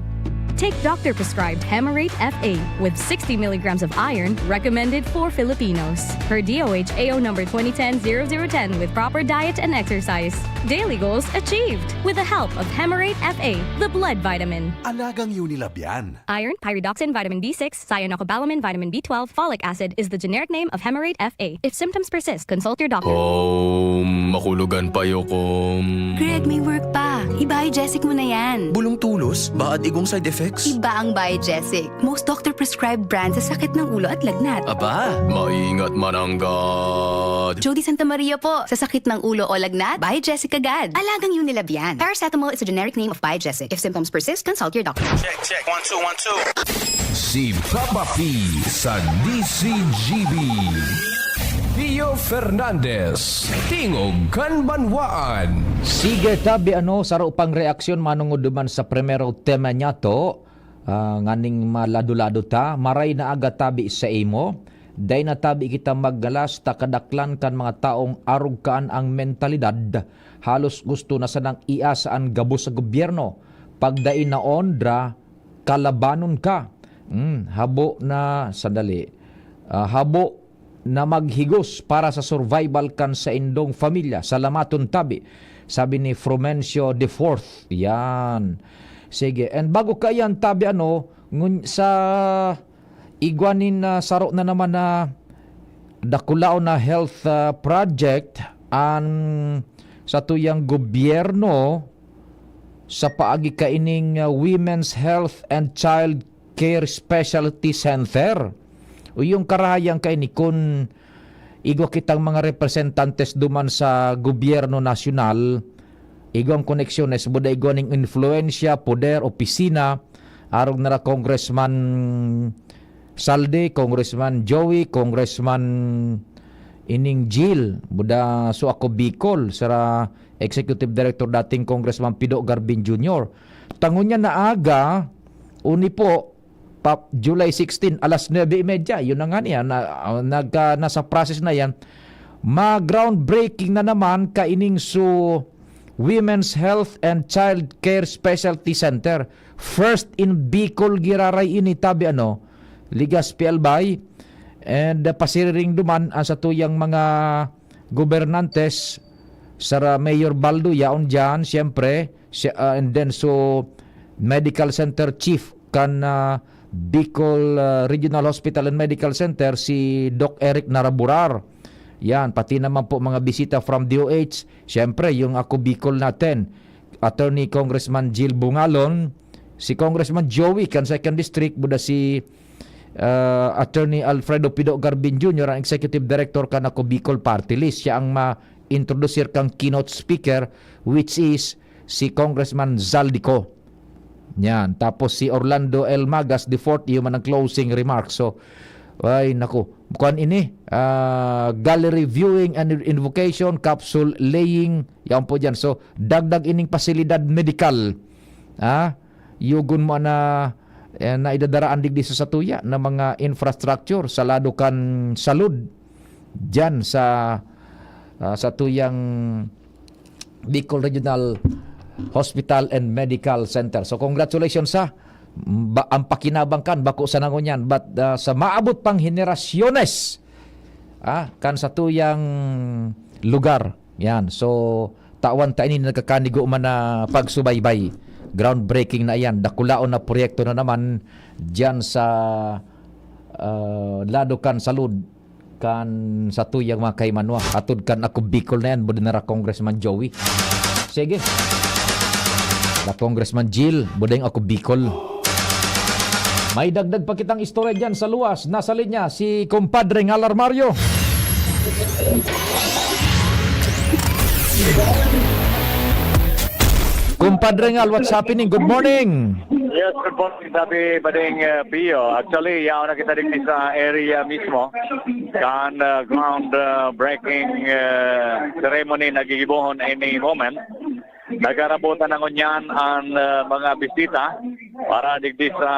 Take doctor-prescribed Hemarate FA with 60 milligrams of iron recommended for Filipinos. Per DOH AO number 2010-0010 with proper diet and exercise. Daily goals achieved with the help of Hemarate FA, the blood vitamin. Alagang Unilab yan. Iron, pyridoxine, vitamin B6, cyanocobalamin, vitamin B12, folic acid is the generic name of Hemarate FA. If symptoms persist, consult your doctor. Makulugan pa yokom. Greg, may work pa. I-Biogesic mo na yan. Bulong tulos? Bakit igong side effects? Iba ang Biogesic. Most doctor-prescribed brand sa sakit ng ulo at lagnat. Aba, maingat mananggad. Jody Santa Maria po. Sa sakit ng ulo o lagnat, Biogesic agad. Alagang Unilab yan. Paracetamol is a generic name of Biogesic. If symptoms persist, consult your doctor. Check. 1, 2, 1, 2. Si Papa P sa DCGB. Pio Fernandez, Tingog Kanbanwaan. Sige tabi saro pang reaksyon manungod duman sa primero tema niya to. Nganing malado-lado ta, maray na aga tabi sa imo. Day na tabi kita maggalas takadaklan kan mga taong arog kaan ang mentalidad. Halos gusto na sanang iasaan gabo sa gobyerno. Pagdain na ondra, kalabanon ka. Habo na, sandali. Habo na maghigos para sa survival kan sa indong familia. Salamaton tabi. Sabi ni Frumencio IV. Yan. Sige. And bago ka yan tabi sa igwanin na saro na naman na dakulao na health project ang sa tuyang gobyerno sa paagi kaining Women's Health and Child Care Specialty Center. O yung karahayang kay ni kun igwa kitang mga representantes duman sa gobyerno nasyonal, igwang koneksyones, buda igwa ning influensya, poder, opisina, arog na Congressman Salde, Congressman Joey, Congressman Ining Jill, buda so ako Bicol, sara Executive Director dating Congressman Pido Garbin Jr. Tangon niya na aga, uni po, July 16, alas 9:30, yun na nga niya, nasa process na yan, ma-groundbreaking na naman kaining so Women's Health and Child Care Specialty Center. First in Bicol, giraray ini tabi Ligas Pialbay, and pasiriring duman sa tuyang mga gobernantes, Sara Mayor Baldo, yaon dyan, siyempre, and then so Medical Center Chief kan Bicol Regional Hospital and Medical Center si Doc Eric Naraburar. Yan, pati naman po mga bisita from DOH. Siyempre, yung ako Bicol natin, Attorney Congressman Jill Bungalon, si Congressman Joey kan 2nd District, buda si Attorney Alfredo Pido Garbin Jr., ang Executive Director kan ako Bicol Party List. Siya ang ma-introducer kang keynote speaker, which is si Congressman Zaldico. Yan. Tapos si Orlando L. Magas, the fourth, yung manang closing remarks. So, ay naku, bukan ini, gallery viewing and invocation, capsule laying, yan po dyan. So, dagdag ining pasilidad medical. Yugun mo na idadaraan digdi sa satuya na mga infrastructure, salado kan salud, dyan sa tuyang Bicol Regional Hospital and Medical Center. So congratulations ang pakinabang kan bako sa nangunyan, but sa maabot pang henerasyones kan sa tuyang lugar. Yan. So tawan ta ini nagkakanigo man na pagsubaybay. Groundbreaking na yan. Dakulaon na proyekto na naman diyan sa lado kan salud kan sa tuyang mga kaymanwa. Atud kan ako Bicol na yan, budinara Congressman Joey. Sige. La Congressman Jill, budeng ako Bicol. May dagdag pa kitang istorya dyan sa luwas. Nasa linya si Compadre Alarmario. Kumpadre Ngal, what's happening? Good morning. Yes, good morning, sabi Bading Pio. Actually, yaw na kita din sa area mismo. Kan ground breaking ceremony nagigibohon any moment. Nagarabutan ng unyan ang mga bisita para digdi sa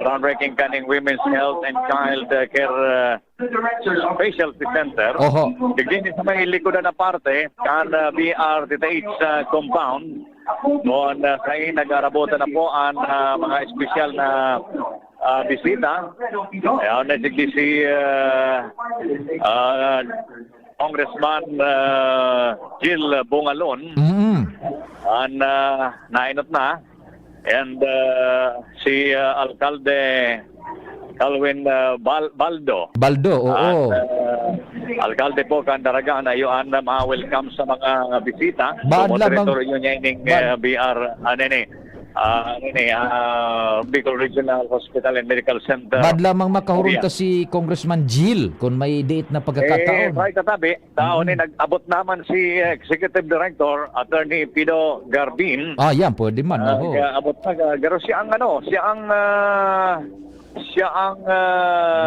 groundbreaking kaning Women's Health and Child Care Specialty Center. Digdi sa may likodan na parte kan BRTTH compound. Noon sa nag-arabutan na po ang mga espesyal na bisita. Ayan na digdi si Congressman Jill Bungalon ang nainot na, and si Alcalde Calvin Baldo, oo. Alcalde po kan Daragan ayon na ma-welcome sa mga bisita. Badla yun yung BR Bicol Regional Hospital and Medical Center. Bad lamang makahurong ta si Congressman Jill kung may date na pagkakataon. Right katabi, taon nag-abot naman si Executive Director Attorney Pido Garbin. Yan pwede man. Abot na garo siya ang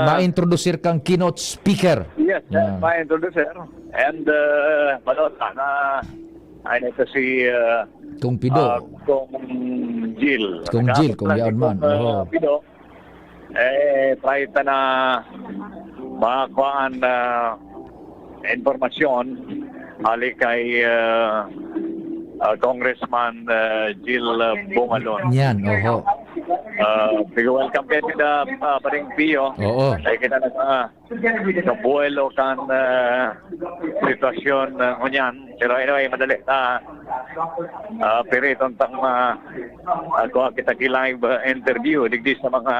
ma-introducer kang keynote speaker. Yes, ma-introducer. And malota na ay nito si Kung Pido. Kung Jill. Kung Jill, kung yaon man. Pido. Try ta na makakuhaan informasyon hali kay Congressman Jill Bungalon. Yan, welcome kayo sa Bading Pio. Ay kita na sa buwelo kan sitwasyon ngunyan. Pero anyway, madali. Pero itong ako kita ki-live interview digdi sa mga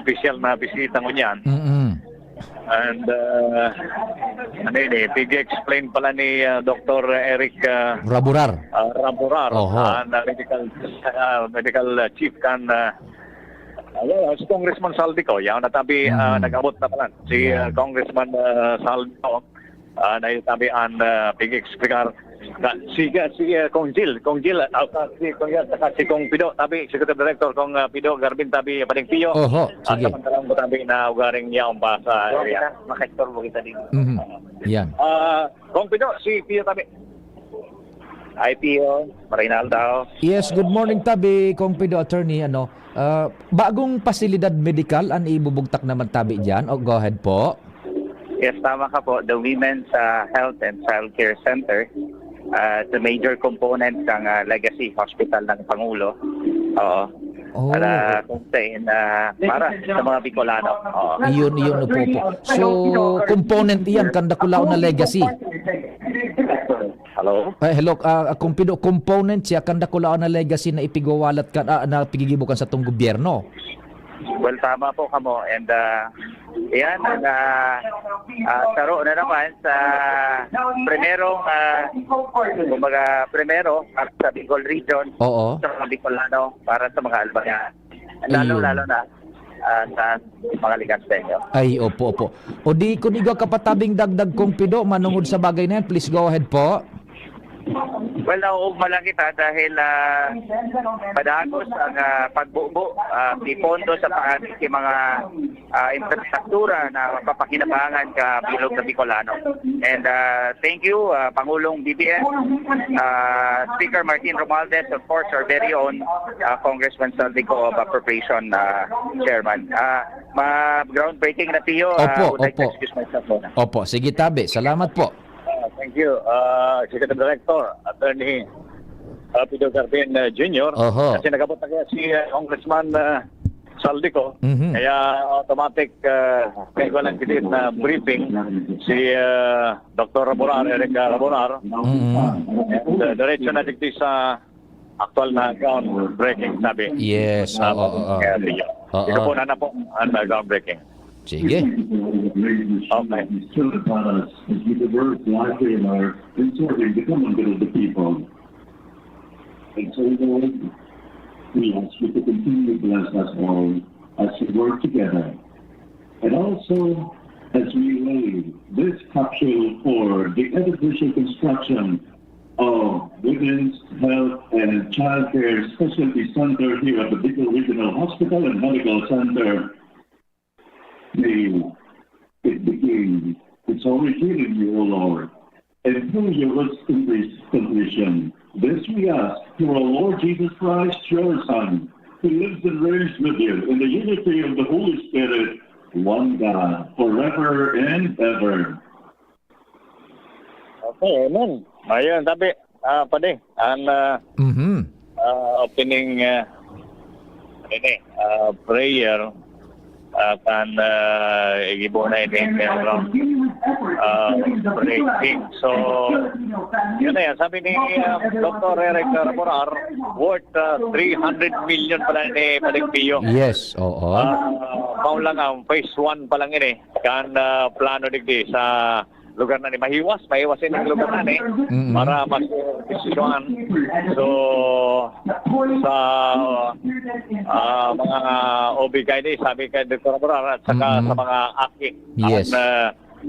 special na bisita ngunyan. And explain pala ni Dr. Eric Raburar, medical chief kan si Congressman Saldico. Yan natabi nag-abot na pala si Congressman Saldico na itabi ang pig-explicar si Kong Jill si Kong Pido tabi Executive Director Kong Pido Garbin tabi Bading Pio. Sige. Samantalang mo tabi na ugaring yaong pa sa area. Makaktor mo kita din. Yan. Kong Pido, si Pio tabi. Hi Pio, Marinaldo. Yes, good morning tabi Kong Pido Attorney. Bagong pasilidad medical ang ibubugtak naman tabi dyan. Go ahead po. Yes, tama ka po. The Women's Health and Child Care Center, the major component ng Legacy Hospital ng Pangulo. Para para sa mga Bicolano. Iyon po. So, component iyan kanda kulao na Legacy. Hello? Hello, Kumpido, component siya kanda kulao na Legacy na ipigawalat ka na pigigibukan sa tong gobyerno. Well, tama po kamo. And yan ang taro na naman sa primero sa Bicol Region sa mga Bicolano para sa mga Albania. Lalo na sa mga Ligastenyo. Ay, opo. O di kung ikaw kapatabing dagdag kong Pido, manungod sa bagay na yan, please go ahead po. Well, nauugma lang kita dahil padagos ang pagbubo, ipondo sa pangani ng mga infrastruktura na mapapakinabangan ka bilog na Bicolano. And thank you, Pangulong BBM, Speaker Martin Romualdez, of course, our very own Congressman Saldico of Appropriation Chairman. Groundbreaking na Pio. Would like to excuse myself muna. Opo, sige tabi. Salamat po. Thank you, Executive Director, Attorney Pido Garbin Jr. Kasi nagabot na kaya si Congressman Saldico. Kaya automatic kaya walang kilit na briefing si Dr. Raburar, Eric Raburar. Diretso na digdi sa actual na groundbreaking sabi. Yes. Ito po na po ang groundbreaking. Sige. Okay. And so, Lord, we ask you to continue to bless us all as we work together. And also, as we wave this capsule for the artificial construction of Women's Health and Child Care Specialty Center here at the Bicol Regional Hospital and Medical Center. May it begin its origin in you, O Lord, and through your words completion. This we ask through our Lord Jesus Christ, your Son, who lives and reigns with you in the unity of the Holy Spirit, one God, forever and ever. Okay, amen. Ayun, tabi, pwede, ang opening prayer at ang igibo na ini breaking. So, yun na yan. Sabi ni Dr. Eric Ramorar, worth 300 million pala ni Paligpiyo. Yes, oo. Maulang ang phase 1 pa lang ini. Kan plano digdi sa lugar na ni Mahiwas ini ang lugar na ni para mas desisyonan. So sa mga OB-GYN sabi kay Dr. Ramorar at saka sa mga aki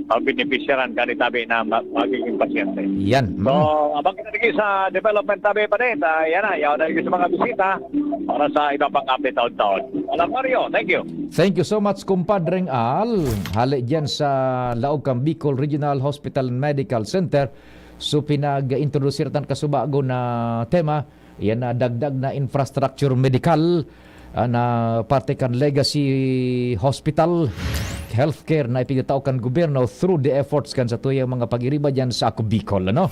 ang beneficiaran ka ni tabi na magiging pasyente. Yan. So, abang kita naging sa development tabi pa rin. Yan na, yaw na naging sa mga bisita para sa iba pang update taon-taon. Alam Mario, thank you. Thank you so much, kumpadreng Al. Hali dyan sa Laog Cam Bicol Regional Hospital and Medical Center. So, pinag-introduce tan kasubago na tema. Yan na dagdag na infrastructure medical na parte kan legacy hospital healthcare na ipigataw kan gobyerno through the efforts kan sa tuyang mga pag-iriba dyan sa Ako Bicol, ano?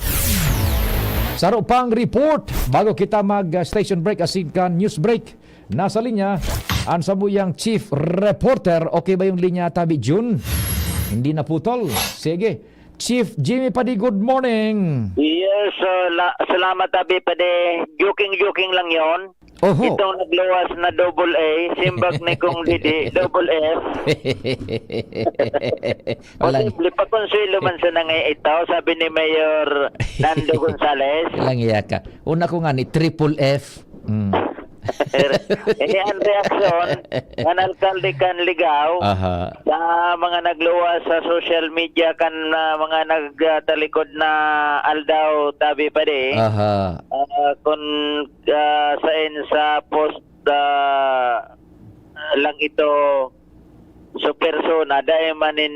Saro pang report bago kita mag-station break asin kan news break. Nasa linya ang sabuyang chief reporter. Okay ba yung linya, Tabi June? Hindi na putol. Sige. Chief Jimmy Padi, good morning. Yes, salamat Tabi Padi. Joking lang yon. Oho. Itong nagluwas na double A, simbag ni Kong Didi, double F. Posible pa konsuelo man sa nangay ito, sabi ni Mayor Nando Gonzales. Lang iya ka. Una ko nga ni triple F. Ini ang reaksyon ng alkalde kan Ligaw sa mga nagluwas sa social media kan mga nagtalikod na aldaw Tabi Padi. Kung sa post lang ito sa persona dahil manin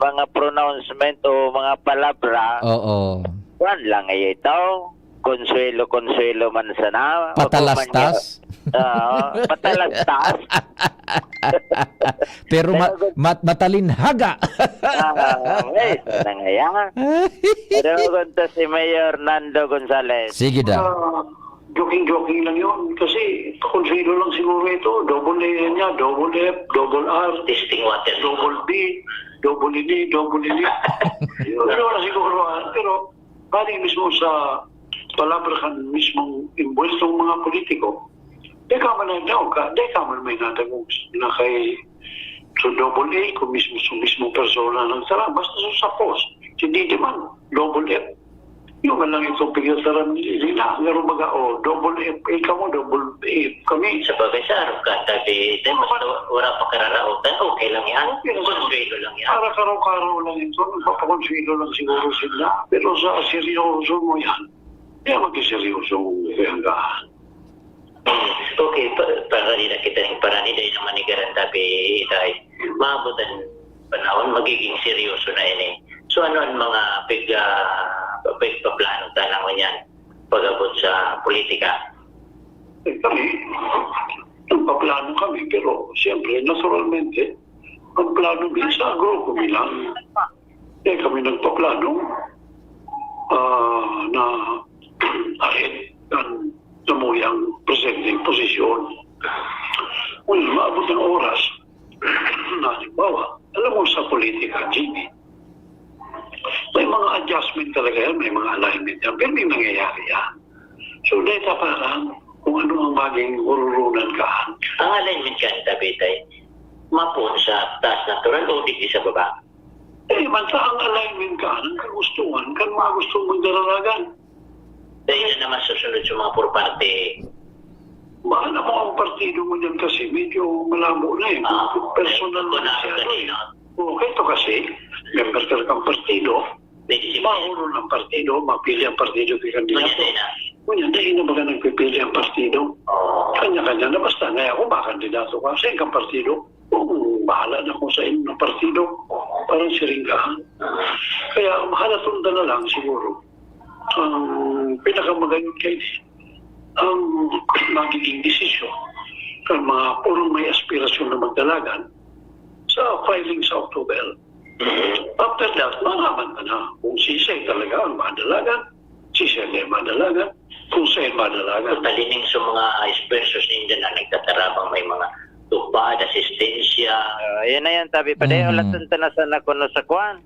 mga pronouncement o mga palabra. Kuan lang ay ito. Konsuelo man sana. Patalastas? Patalastas. Pero matalinhaga. Nangyayang. Pero kunta si Mayor Nando Gonzales. Sige daw. Joking lang yun. Kasi konsuelo lang siguro ito. Double A niya, double F, double R, testing water, double B, double D, double E. Ano na siguro. Pero paling mismo sa palabra kan mismong imbuestong mga politiko, di ka man may natagos na kay so double A kung mismo persona ng sarap, basta sa post, hindi man double F. Yung man lang itong pigil-sarap nila, ngaro baga, double F, ikaw mo, double F, kami. Sa bagay sa araw ka, tabi, wala pa kararautan, okay lang yan. Konsuelo lang yan. Para karaw-karaw lang ito, papakonsuelo lang siguro sila. Pero sa seryoso mo yan, kaya mag-seryoso hanggaan. Okay, para rin na kita ng parani dahil naman ni Garantabi dahil maabutan panahon, magiging seryoso na yan eh. So ano ang mga pagpaplano talang yan pag-abot sa politika? Kami, nagpaplano kami, pero siyempre, naturalmente, ang plano din sa grupo bilang. Kami nagpaplano na ahead ng namuyang presenting posisyon. Kung maabot ng oras, na halimbawa, alam mo sa politika, Jimmy, may mga adjustment talaga yan, may mga alignment yan, pero may nangyayari yan. So, dahil parang kung ano ang maging ururunan ka. Ang alignment ka, Tabitay, mapun sa taas natural o digdi sa baba? Man sa ang alignment ka, ng kagustuhan, kan mga gustong magdararagan. Dahil na naman susunod sa mga puro parte. Mahal na mo ang partido mo dyan kasi medyo malabo na eh. Personal na siya. Okay, ito kasi, member ka ng partido, mahuro ng partido, mapili ang partido kay kandidato. Kunya, dahil na baga nagpipili ang partido. Kanya-kanya na basta ngayon ako makandidato ka sa ikang partido. Bahala na kung sa inyo ng partido. Parang siringgahan. Kaya mahalatunda na lang siguro. Ang pinakamagayon kayo ang magiging desisyon ng mga purong may aspirasyon na magdalagan sa filing sa October. After that, malaman ka na kung si Say talaga ang madalagan, si Say ay madalagan, kung Say madalagan. Talining sa mga aspersos ninyo na nagtatarabang may mga tupad, asistensya. Yan na yan, tabi pa rin. Ulat na sana kuno sa kwan.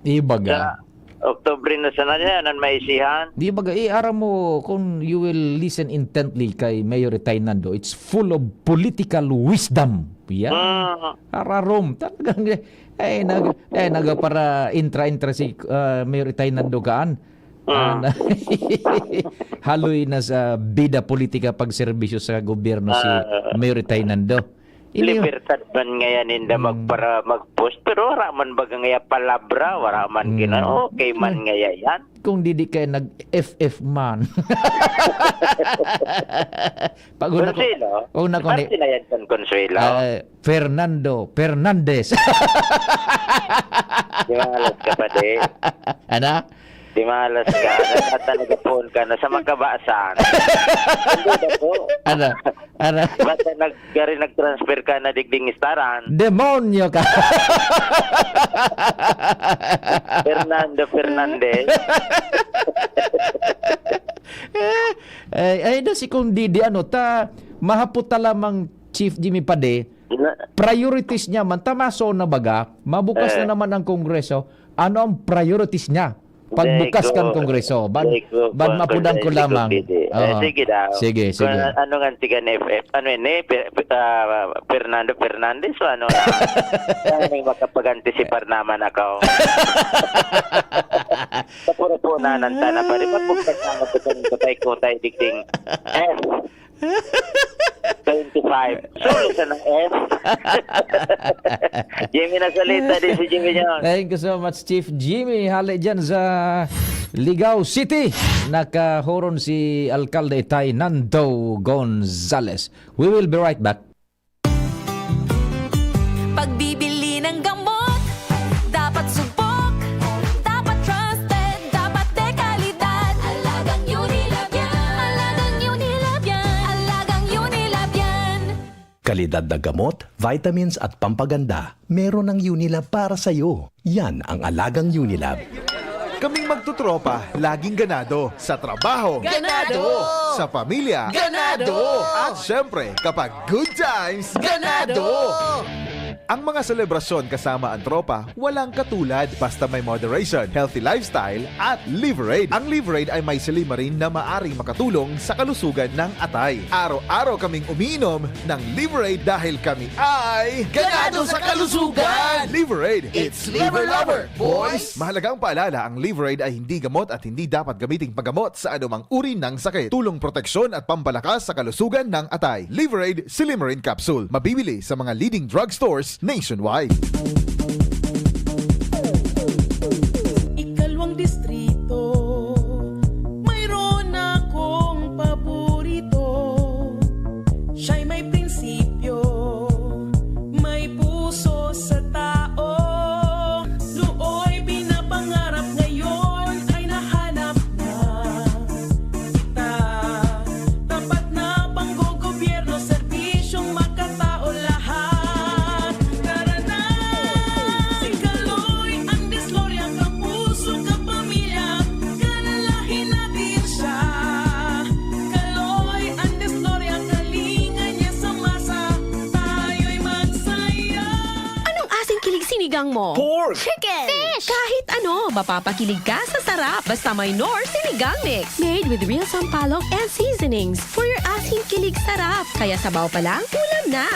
Ibaga. Oktobre na sana yan, ang maisihan. Di baga, aram mo, kung you will listen intently kay Mayor Retainando, it's full of political wisdom. Yan. Ararom. Talagang, naga para intra si Mayor Retainando kaan. Haloy na sa bida politika pagserbisyo sa gobyerno si Mayor Retainando. Libertad man ngayon hindi mag-post pero waraman baga ngaya palabra waraman okay man ngaya yan kung di kayo nag-FF man Consuelo sila yan kan Consuelo Fernando Fernandez di malas ka pa di ano? Di malas ka at nag-phone ka na sa magkabaasan ano? Basta nag-transfer ka na digding istaran demonyo ka Fernando Fernandez ay na si kung di ano ta mahaputa lamang Chief Jimmy Pade priorities niya man tamaso na baga mabukas na naman ang Kongreso ano ang priorities niya pagbukas kan Kongreso bad mapudan ko lamang sige daw sige ano nga tigan FF ano ni Fernando Fernandez o ano may makapagantisipar naman ako tapos po na nantana pa rin pagbukas na kutay dikting F 25 solo sa ng F Jimmy nasalita din si Jimmy John. Thank you so much Chief Jimmy hali dyan sa Ligao City nakahoron si Alcalde Retainando Gonzales. We will be right back. Pagbibili ng gamot dapat subok dapat trusted dapat dekalidad Alagang Unilab yan Alagang Unilab yan Alagang Unilab yan Kalidad na gamot, vitamins at pampaganda, meron ng Unilab para sa'yo. Yan ang Alagang Unilab. Kaming magtutropa, laging ganado. Sa trabaho, ganado. Sa pamilya, ganado. At syempre, kapag good times, ganado. Ang mga selebrasyon kasama ang tropa, walang katulad basta may moderation, healthy lifestyle at Liverade. Ang Liverade ay may silimarin na maaring makatulong sa kalusugan ng atay. Araw-araw kaming umiinom ng Liverade dahil kami ay ganado sa kalusugan! Liverade, It's Liver Lover, boys! Mahalagang paalala, ang Liverade ay hindi gamot at hindi dapat gamiting paggamot sa anumang uri ng sakit. Tulong proteksyon at pampalakas sa kalusugan ng atay. Liverade Silimarin Capsule. Mabibili sa mga leading drugstores nationwide. Ikalawang distrito, mayroon akong paborito. Siya'y may prinsipyo, may puso sa tao. Looy pinapangarap ngayon ay nahanap na kita. Tapat na panggogobyerno, serbisyong makatao lahat. Mo. Pork! Chicken! Fish! Kahit ano, mapapakilig ka sa sarap. Basta may Nor Sinigang Mix. Made with real sampalok and seasonings. For your asin kilig sarap. Kaya sabaw pa lang, ulam na.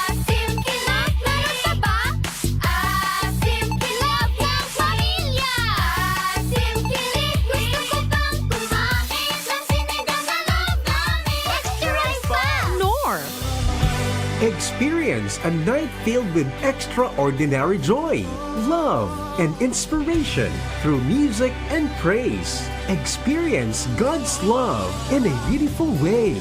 Asim kilap na saba Asim kilap ng pamilya Asim kilig gusto ko pang kumain ng sinigang na loob namin Extra rice pa! Nor! Experience Experience a night filled with extraordinary joy, love, and inspiration through music and praise. Experience God's love in a beautiful way.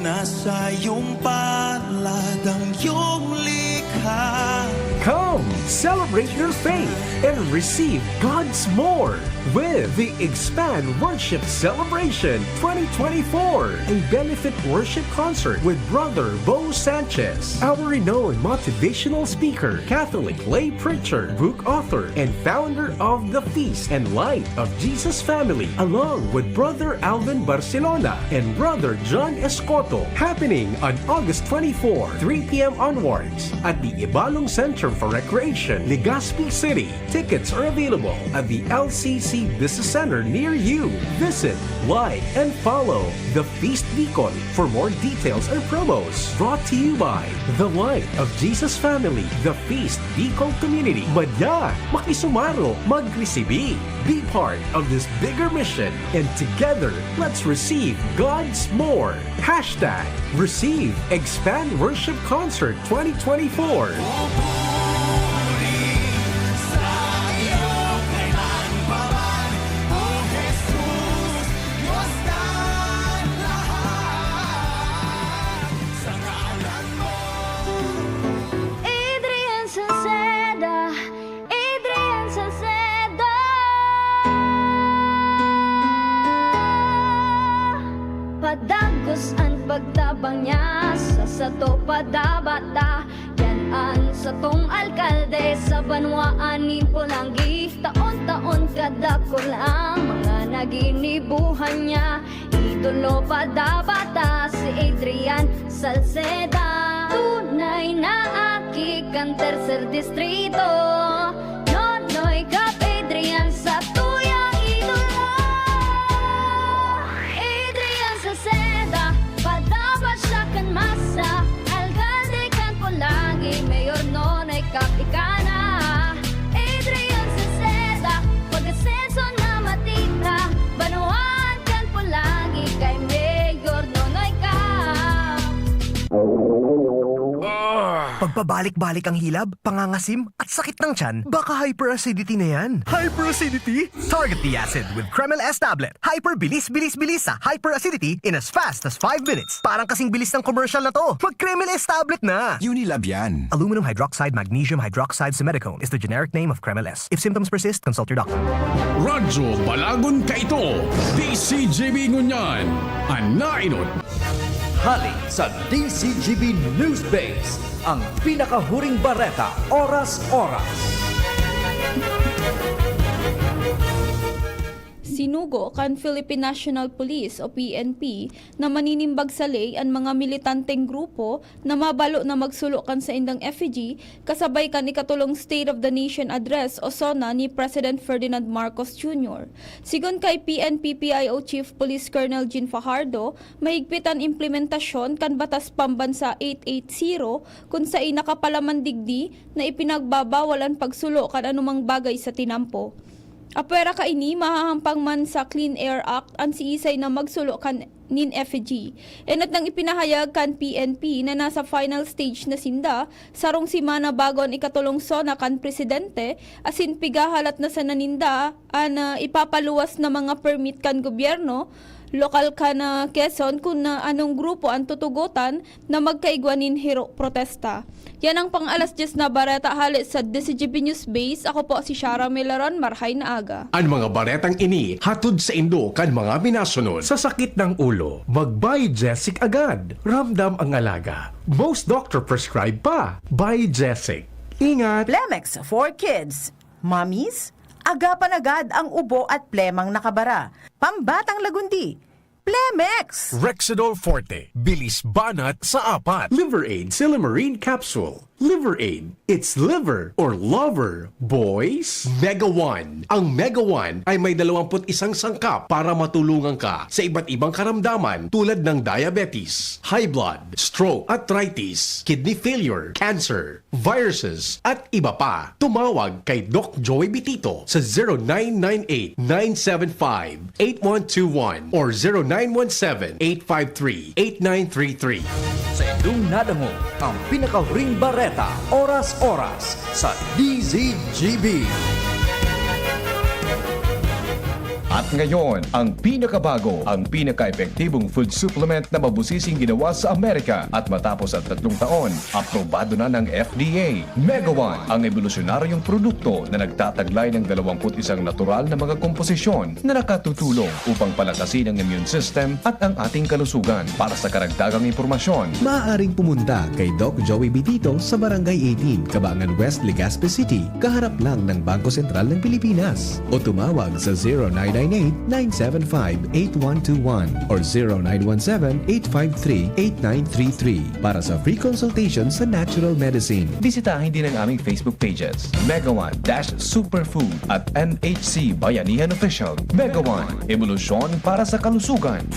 Nasa iyong palad ang iyong likha. Come, celebrate your faith and receive God's more with the Expand Worship Celebration 2024, a benefit worship concert with Brother Bo Sanchez, our renowned motivational speaker, Catholic lay preacher, book author, and founder of the Feast and Light of Jesus Family, along with Brother Alvin Barcelona and Brother John Escoto, happening on August 24, 3 p.m. onwards at the Ibalong Center for Recreation, Legazpi City. Tickets are available at the LCC Business Center near you. Visit, like, and follow The Feast Bicol for more details and promos. Brought to you by The Light of Jesus Family, The Feast Bicol Community. Madya, makisumaro, magresibi. Be part of this bigger mission, and together, let's receive God's more. Hashtag Receive Expand Worship Concert 2024. Adrian Salceda, Adrian Salceda. Padagos ang pagtabang niya sa sato padabata. Yan ang satong alkalde sa banwaanin Pulangi. Taon-taon kadako lang mga naginibuhan niya. Idolo padabata si Adrian Salceda. Tunay na aki kang tercer distrito. Nonoy Kap Adrian sa tuyang idolo. Adrian Salceda, padabat siya kan masa. Alcalde kan Pulangi, Mayor Nonoy Kap ikana. Adrian Salceda, pag-asenso na matita. Banuan kan Pulangi kay Mayor Nonoy Kap. Pagpabalik-balik ang hilab, pangangasim, at sakit ng tiyan, baka hyperacidity na yan. Hyperacidity? Target the acid with Kremel S tablet. Hyper bilis-bilis-bilis sa hyperacidity in as fast as 5 minutes. Parang kasing bilis ng commercial na to. Mag-Kremel S tablet na. Unilab yan. Aluminum hydroxide magnesium hydroxide simethicone is the generic name of Kremel S. If symptoms persist, consult your doctor. Radyo Balagon Kaito, DCGB Ngunyan, Anainot. Hali sa DCGB News Base, ang pinakahuring bareta, oras-oras. Sinugo kan Philippine National Police o PNP na maninimbag sa lay ang mga militanteng grupo na mabalo na magsulo kan sa indang effigy kasabay kan ikatulong State of the Nation Address o SONA ni President Ferdinand Marcos Jr. Sigon kay PNP PIO Chief Police Colonel Jean Fajardo, mahigpitan implementasyon kan Batas Pambansa 880 kung sa inakapalamandigdi na ipinagbabawalan pagsulo kan anumang bagay sa tinampo. Apera ka ini mahahampang man sa Clean Air Act ang siisay na magsulo kan nin effigy. Enot nang ipinahayag kan PNP na nasa final stage na sinda sarong simana bago ang ikatulong SONA kan presidente asin pigahalat na sa naninda ipapaluwas na mga permit kan gobyerno lokal ka na Quezon kung na anong grupo ang tutugutan na magkaigwanin hiro protesta. Yan ang pang-alas 10 na bareta halit sa DCGB News Base. Ako po si Shara Milaron, marhay na aga. Ang mga baretang ini, hatod sa indo kan mga minasunod. Sa sakit ng ulo, mag-Biogesic agad. Ramdam ang alaga. Most doctor prescribe pa. Biogesic. Ingat! Plemex for kids. Mommies, agapan agad ang ubo at plemang nakabara. Pambatang lagundi. Plemex! Rexidol Forte. Bilis banat sa apat. Liver Aid Silymarin Capsule. Liver Aid. It's liver or lover, boys. Mega One. Ang Mega One ay may 21 sangkap para matulungan ka sa iba't ibang karamdaman tulad ng diabetes, high blood, stroke, arthritis, kidney failure, cancer, viruses, at iba pa. Tumawag kay Doc Joey Bitito sa 0998-975-8121 or 0917-853-8933. Iyong nadango ang pinakahuring bareta, oras-oras sa DZGB. At ngayon, ang pinakabago, ang pinaka-epektibong food supplement na mabusising ginawa sa Amerika at matapos ang 3 taon, aprobado na ng FDA. Mega One, ang evolusyonaryong produkto na nagtataglay ng 21 natural na mga komposisyon na nakatutulong upang palakasin ang immune system at ang ating kalusugan. Para sa karagdagang impormasyon, Maaaring pumunta kay Doc Joey Bitito sa Barangay 18, Cabangan West, Legazpi City, kaharap lang ng Bangko Sentral ng Pilipinas. O tumawag sa 0998-975-8121 or 0917-853-8933 para sa free consultation sa natural medicine. bisitahin din ang aming Facebook pages, Mega One-Superfood at NHC Bayanihan Official. Mega One, evolusyon para sa kalusugan.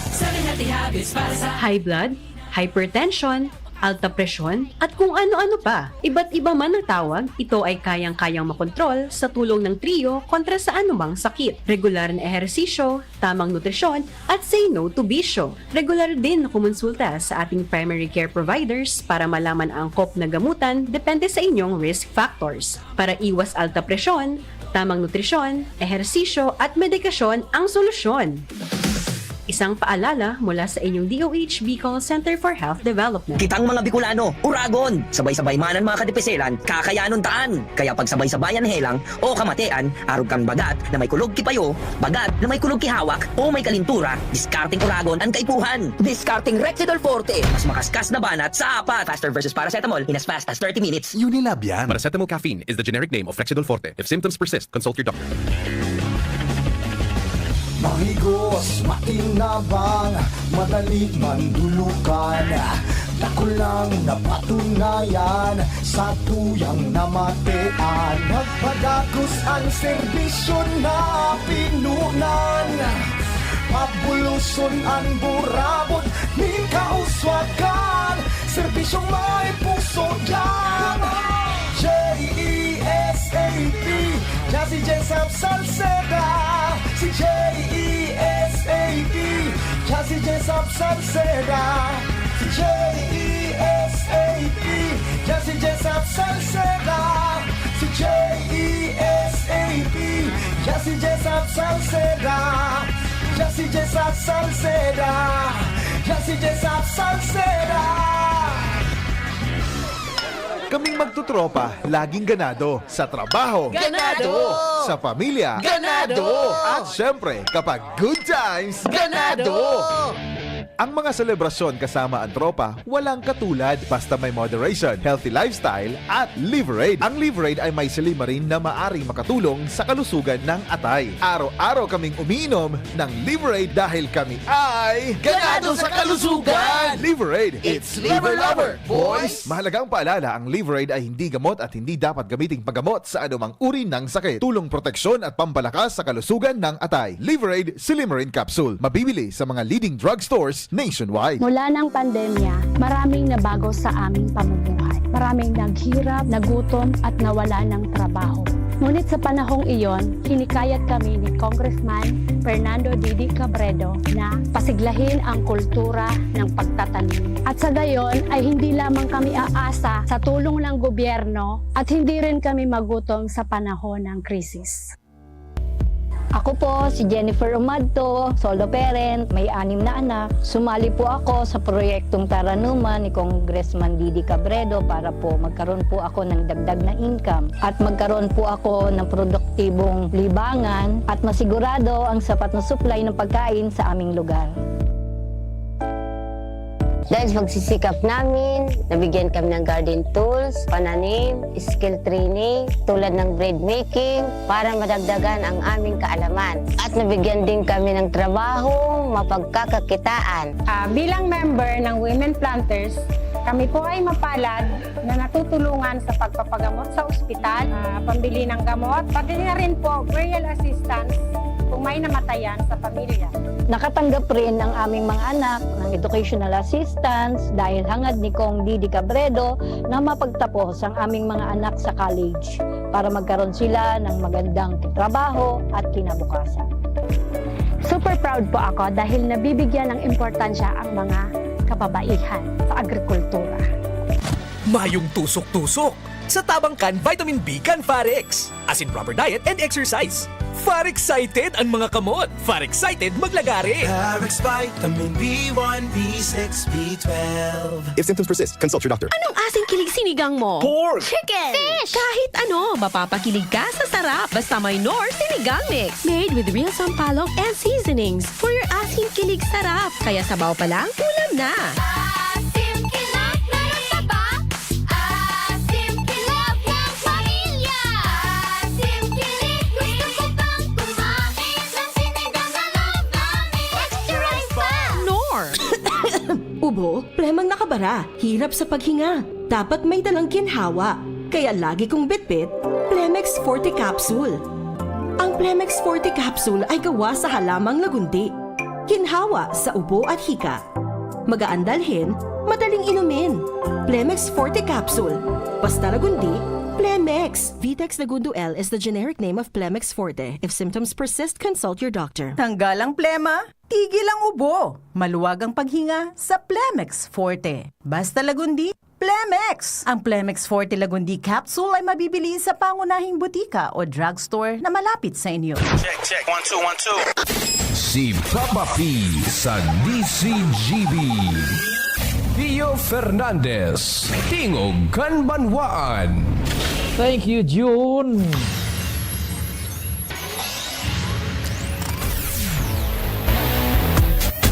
High blood, hypertension, alta presyon, at kung ano-ano pa. Iba't iba man ang tawag, ito ay kayang-kayang makontrol sa tulong ng trio kontra sa anumang sakit. Regular na ehersisyo, tamang nutrisyon, at say no to bisyo. Regular din na kumonsulta sa ating primary care providers para malaman ang angkop na gamutan depende sa inyong risk factors. Para iwas alta presyon, tamang nutrisyon, ehersisyo at medikasyon ang solusyon. Isang paalala mula sa inyong DOH Bicol Center for Health Development. Kitang mga Bicolano, uragon! Sabay-sabay manan mga kadipeselan, kakayanon taan. Kaya pag sabay-sabayan helang o kamatean, arog kang bagat na may kulog kipayo, bagat na may kulog kihawak o may kalintura, discarding uragon ang kaipuhan. Discarding Rexidol Forte, mas makaskas na banat sa apat. Faster versus paracetamol in as fast as 30 minutes. Unilab yan. Paracetamol caffeine is the generic name of Rexidol Forte. If symptoms persist, consult your doctor. Mahigos, makinabang, madali mandulukan. Dako lang napatunayan sa tuyang namatean. Nagpadagos ang serbisyo na pinunan. Pabuluson ang burabot, min kauswagan. Serbisyong may puso dyan. J-E-S-A-P, Jazzy Jessup Salceda. Si J-E-S-A-P, Jazzy Jessup Salceda. Si J-E-S-A-P, Jazzy Jessup Salceda. Si J-E-S-A-P, Jazzy Jessup Salceda. Jazzy Jessup Salceda. Jazzy Jessup Salceda. Kaming magtutropa, laging ganado. Sa trabaho, Ganado! Sa pamilya, Ganado! At syempre, kapag good times, ganado! Ang mga selebrasyon kasama ang tropa, walang katulad basta may moderation, healthy lifestyle at Liverade. Ang Liverade ay may silimarin na maaring makatulong sa kalusugan ng atay. Araw-araw kaming umiinom ng Liverade dahil kami ay Ganado sa kalusugan! Liverade, It's Liver Lover, boys! Mahalagang paalala, ang Liverade ay hindi gamot at hindi dapat gamiting paggamot sa anumang uri ng sakit. Tulong proteksyon at pampalakas sa kalusugan ng atay. Liverade Silimarin Capsule. Mabibili sa mga leading drugstores nationwide. Mula ng pandemya, maraming nabago sa aming pamumuhay. Maraming naghirap, nagutom at nawala ng trabaho. Ngunit sa panahong iyon, hinikayat kami ni Congressman Fernando Didi Cabredo na pasiglahin ang kultura ng pagtatanim. At sa gayon ay hindi lamang kami aasa sa tulong ng gobyerno at hindi rin kami magutom sa panahon ng krisis. Ako po si Jennifer Umadto, solo parent, may 6 na anak. Sumali po ako sa proyektong Taranuman ni Congressman Didi Cabredo para po magkaroon po ako ng dagdag na income at magkaroon po ako ng produktibong libangan at masigurado ang sapat na supply ng pagkain sa aming lugar. Dahil sa pagsisikap namin, nabigyan kami ng garden tools, pananim, skill training, tulad ng bread making, para madagdagan ang aming kaalaman. At nabigyan din kami ng trabaho, mapagkakakitaan. Bilang member ng Women Planters, kami po ay mapalad na natutulungan sa pagpapagamot sa ospital, pambili ng gamot, pati na rin po burial assistance kung may namatayan sa pamilya. Nakatanggap rin ang aming mga anak ng educational assistance dahil hangad ni Kong Didi Cabredo na mapagtapos ang aming mga anak sa college para magkaroon sila ng magandang trabaho at kinabukasan. Super proud po ako dahil nabibigyan ng importansya ang mga kababaihan sa agrikultura. Mayong tusok-tusok sa tabangkan Vitamin B kan Farex. As in proper diet and exercise. Far-excited ang mga kamot. Far-excited maglagari. Farex Vitamin B1, B6, B12. If symptoms persist, consult your doctor. Anong asing kilig sinigang mo? Pork! Chicken! Fish! Kahit ano, mapapakilig ka sa sarap. Basta may Nor Sinigang Mix. Made with real sampalok and seasonings. For your asing kilig sarap. Kaya sabaw pa lang, ulam na. Asim kilap na taba. Asim kilap ng pamilya. Asim kilig, gusto ko pang kumain ng sinigang na love namin. Extra rice pa! Nor! Ubo, plemang nakabara, hirap sa paghinga. Dapat may dalang ginhawa. Kaya lagi kong bitbit, Plemex Forte Capsule. Ang Plemex Forte Capsule ay gawa sa halamang lagundi. Ginhawa sa ubo at hika. Magaan dalhin, madaling inumin. Plemex Forte Capsule. Basta lagundi, Plemex. Vitex Lagundo L is the generic name of Plemex Forte. If symptoms persist, consult your doctor. Tanggal ang plema, tigil ang ubo. Maluwag ang paghinga sa Plemex Forte. Basta lagundi, Plemex! Ang Plemex Forte Lagundi Capsule ay mabibili sa pangunahing butika o drugstore na malapit sa inyo. Check. 1, 2, 1, 2. Si Papa P sa DCGB. Pio Fernandez, Tingog Kanbanwaan. Thank you, June.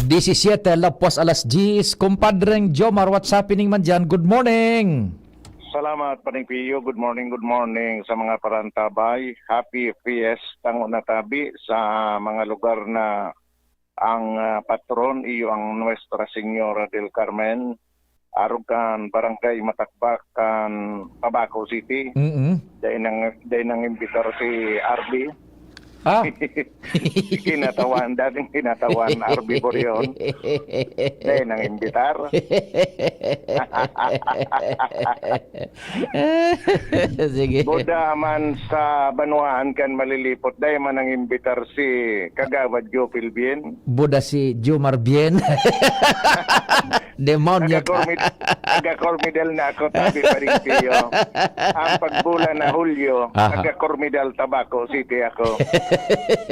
Disisiete lapos alas 10. Kumpadreng Jomar, what's happening man dyan? Good morning. Salamat, Paring Pio. Good morning sa mga parantabay. Happy Fiestang Natabi sa mga lugar na ang patron iyo ang Nuestra Señora del Carmen. Arugan Barangay Matakbakan, Tabaco City. Dahil nang imbitar si Arby. dating kinatawan Arby Borion. Dahil nang imbitar. Sige. Buda man sa Banuan kan malilipot. Dahil man nang imbitar si Kagawad Joe Pilbien. Buda si Jomar Bien. Demonyo ka. Nagka-Cormidal na ako, tabi pa rin Pio. Ang pagbulan na Hulyo, nagka-Cormidal Tabaco City ako.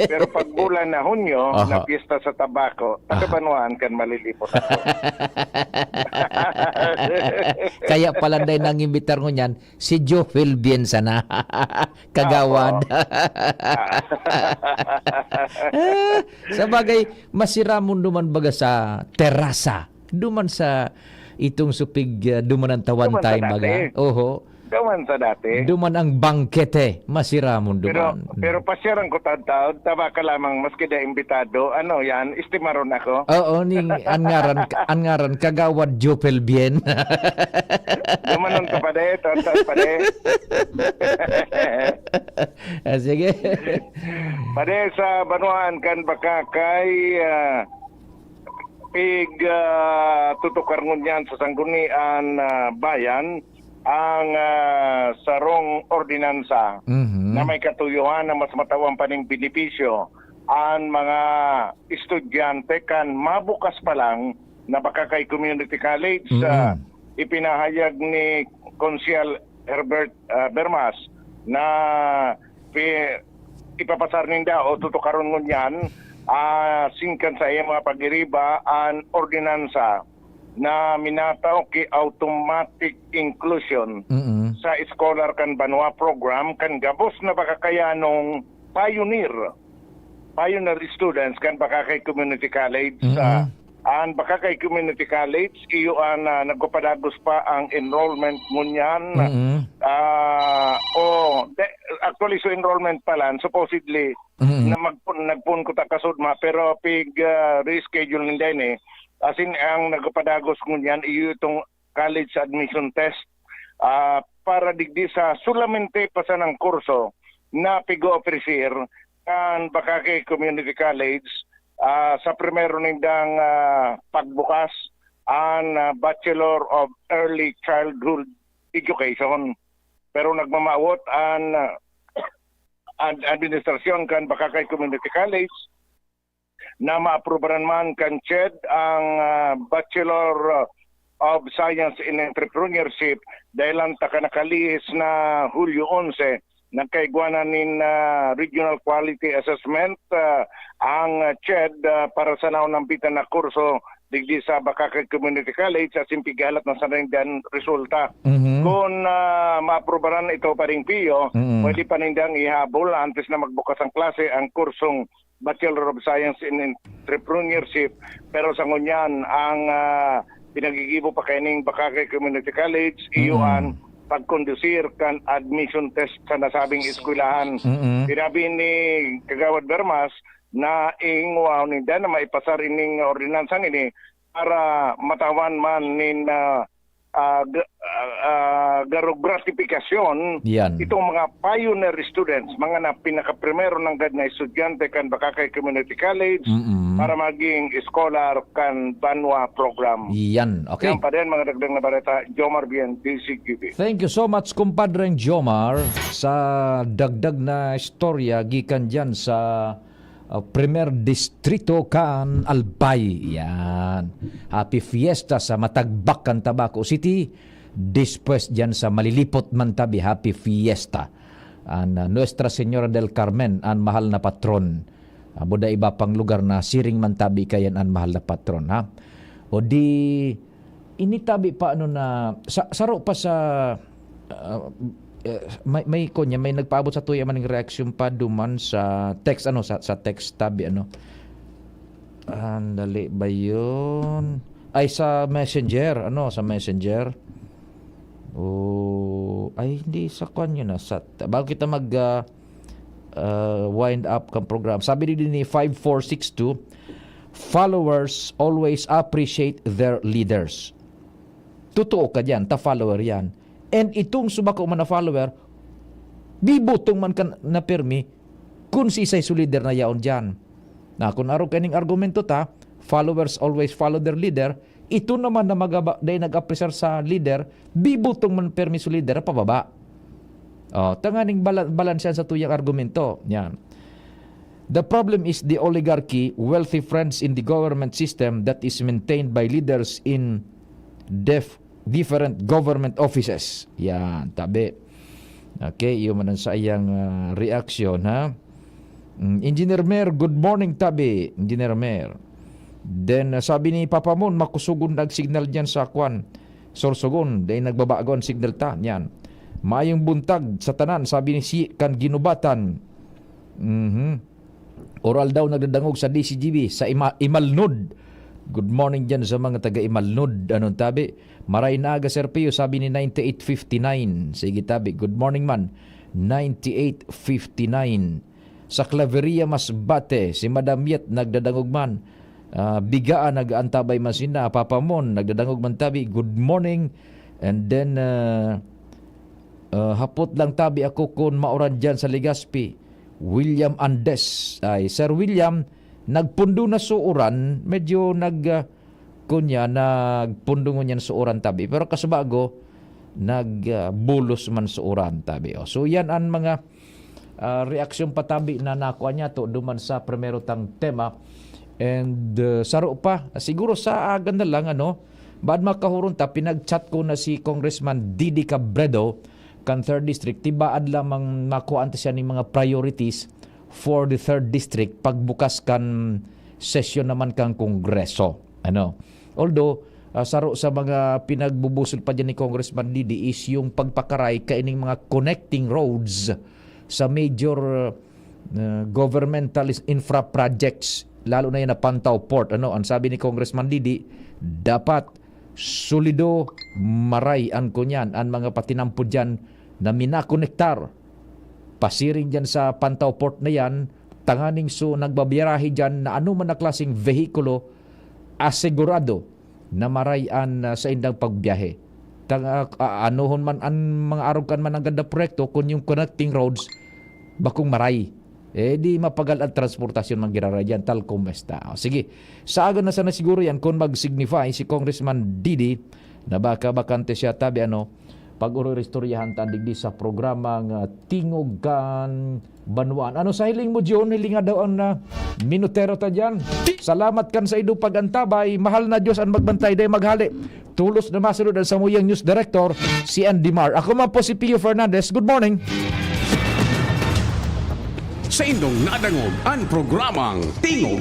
Pero pagbulan na Hunyo, na piyesta sa Tabaco, taga-Banuan kan malilipot ako. Kaya pala dahil nang imbitar ko niyan, si Joe Philbien sana. Kagawad. Sa bagay, masira mo duman baga sa terasa. Duman sa itong supig, duman ang tawan tayo baga. Oho. Duman sa dati. Duman ang bangkete. Masira mo duman. Pero pasyarang ko tataw, taba ka lamang maski da imbitado. Ano yan? Istimaron ako. Oo, angaran Kagawad Joe Philbien. Dumanon ka pa de, tonton pa de. Sige. Pade sa Banuan kan baka kay tutukar ngunyan sa sanggunian bayan ang sarong ordinansa na may katuyuhan na mas matawang paning benepisyo ang mga estudyante kan mabukas pa lang na baka kay community college. Ipinahayag ni Konsyal Herbert Bermas na ipapasar ninda o tutukaron ngunyan singkan sa iya mga pagiriba ang ordinansa na minataw ki automatic inclusion sa scholar kan Banwa program kan gabos na baka kaya nung pioneer students kan baka kay community college an baka kay community college iyo an nagpapadagos pa ang enrollment ngunyan actually so enrollment pala supposedly na nagpun ko ta kasudma pero pig reschedule ninda ni asin ang nagpapadagos ngunyan iyo itong college admission test para digdi sa solamente pa sa ng kurso na pigo-officer kan baka kay community college sa primero nindang pagbukas ang Bachelor of Early Childhood Education. Pero nagmamawot ang administrasyon kan baka kay community college na maaprobaran man kan CHED ang Bachelor of Science in Entrepreneurship dahil lang nakalihis na Hulyo 11 nagkaigwanan nin Regional Quality Assessment ang CHED para sa naunampitan na kurso digdi sa Bakakay Community College at simpigalat na sanay din resulta. Kung maaprobaran ito pa rin Pio, pwede pa nindang ihabol antes na magbukas ang klase ang kursong Bachelor of Science in Entrepreneurship. Pero sa ngunyan, ang pinagigibo pa kaning Bakakay Community College, iyuan pagkondusir kan admission test sa nasabing eskwelahan. Sinabi ni Kagawad Bermas na ingwaw ninda na maipasar ining ordinansang ini para matawan man nin gratifikasyon itong mga pioneer students, mga na pinaka-primero ng gad na estudyante kan Bakakay Community College para maging scholar kan Banwa program. Yan, okay. Yan pa rin mga dagdag na balita. Jomar Bien, DCQB. Thank you so much, kumpadreng Jomar, sa dagdag na istorya gikan dyan sa Primer Distrito kan Albay. Yan. Happy Fiesta sa Matagbakan, Tabaco City. Después dyan sa Malilipot Mantabi, Happy Fiesta. Nuestra Señora del Carmen, ang mahal na patron. Buda iba pang lugar na Siring Mantabi kayan ang mahal na patron. Ha? O di, initabi pa ano na, saro pa sa... may konya may nagpaabot sa tuya maning reaksyon pa duman sa text sa text tabi andali ba yun ay sa messenger sa messenger ay hindi sa kanya na sa bago kita mag wind up kang program sabi din ni 5462 followers always appreciate their leaders. Totoo ka dyan, follower yan. And itong subako man na follower, bibutong man ka na permi kung si isay su leader na yaon dyan. Na kung araw kaning argumento followers always follow their leader, ito naman na day nag-appreciate sa leader, bibutong man permi su leader, pababa. Tanganing balance yan sa tuyang argumento. Yan. The problem is the oligarchy, wealthy friends in the government system that is maintained by leaders in different government offices. Yan, tabi. Okay, yun man ang sa iyang reaction, ha? Engineer Mer, good morning, tabi. Engineer Mer. Then, sabi ni Papa Mon, makusugon nag-signal dyan sa kwan. Sorsogon, dahil nagbabago ang signal ta. Yan. Mayong buntag sa tanan, sabi ni si kan ginubatan. Oral daw nagdadangog sa DCGB, sa Imalnud. Good morning dyan sa mga taga-Imalnud. Anong tabi? Maray na aga, Sir Pio, sabi ni 9859. Sige tabi, good morning man. 9859. Sa Claveria Masbate, si Madam Yet nagdadangog man. Bigaan nag-antabay man sina. Papa Mon nagdadangog man tabi, good morning. And then, hapot lang tabi ako kung mauran dyan sa Legazpi. William Andes. Ay, Sir William, nagpundo na suuran, medyo nagpundo mo niyan suuran tabi. Pero kasabago, nagbulos man suuran tabi. So yan ang mga reaksyon patabi na nakuha niya to duman sa primero tang tema. And saro pa, siguro sa ganda lang, baad makahuron ta, pinag-chat ko na si Congressman Didi Cabredo, kan 3rd District, tibaad lamang nakuha siya ng mga priorities for the 3rd District pagbukas kan sesyon naman kang Kongreso. Although, saro sa mga pinagbubusol pa dyan ni Congressman Didi is yung pagpakaray kaining mga connecting roads sa major governmental infra projects, lalo na yan na Pantaw Port. Ang sabi ni Congressman Didi, dapat solido maray ang kunyan, ang mga patinampod dyan na minakonektar pasiring dyan sa Pantaw Port na yan, tanganing nagbabiyarahe dyan na man na klaseng vehikulo, asigurado na marayan sa indang pagbiyahe. Anuhon man ang mga arugan man ang ganda proyekto kung yung connecting roads bakong maray. Di mapagal ang transportasyon manggirara dyan, tal kumesta. Sige, sa aga na sana siguro yan kung mag-signify si Congressman Didi na baka bakante siya tabi pag-uristoryahan ta digdi sa programang Tingugan Banwaan. Ano sa hiling mo, John? Hilinga daw ang minutero ta dyan. Salamat kan sa ido pagantabay. Mahal na Diyos ang magbantay day maghali. Tulos na masunod ang samuyang news director, si Andy Mar. Ako man po si Pio Fernandez. Good morning. Sa indong nadangog ang programang Tingog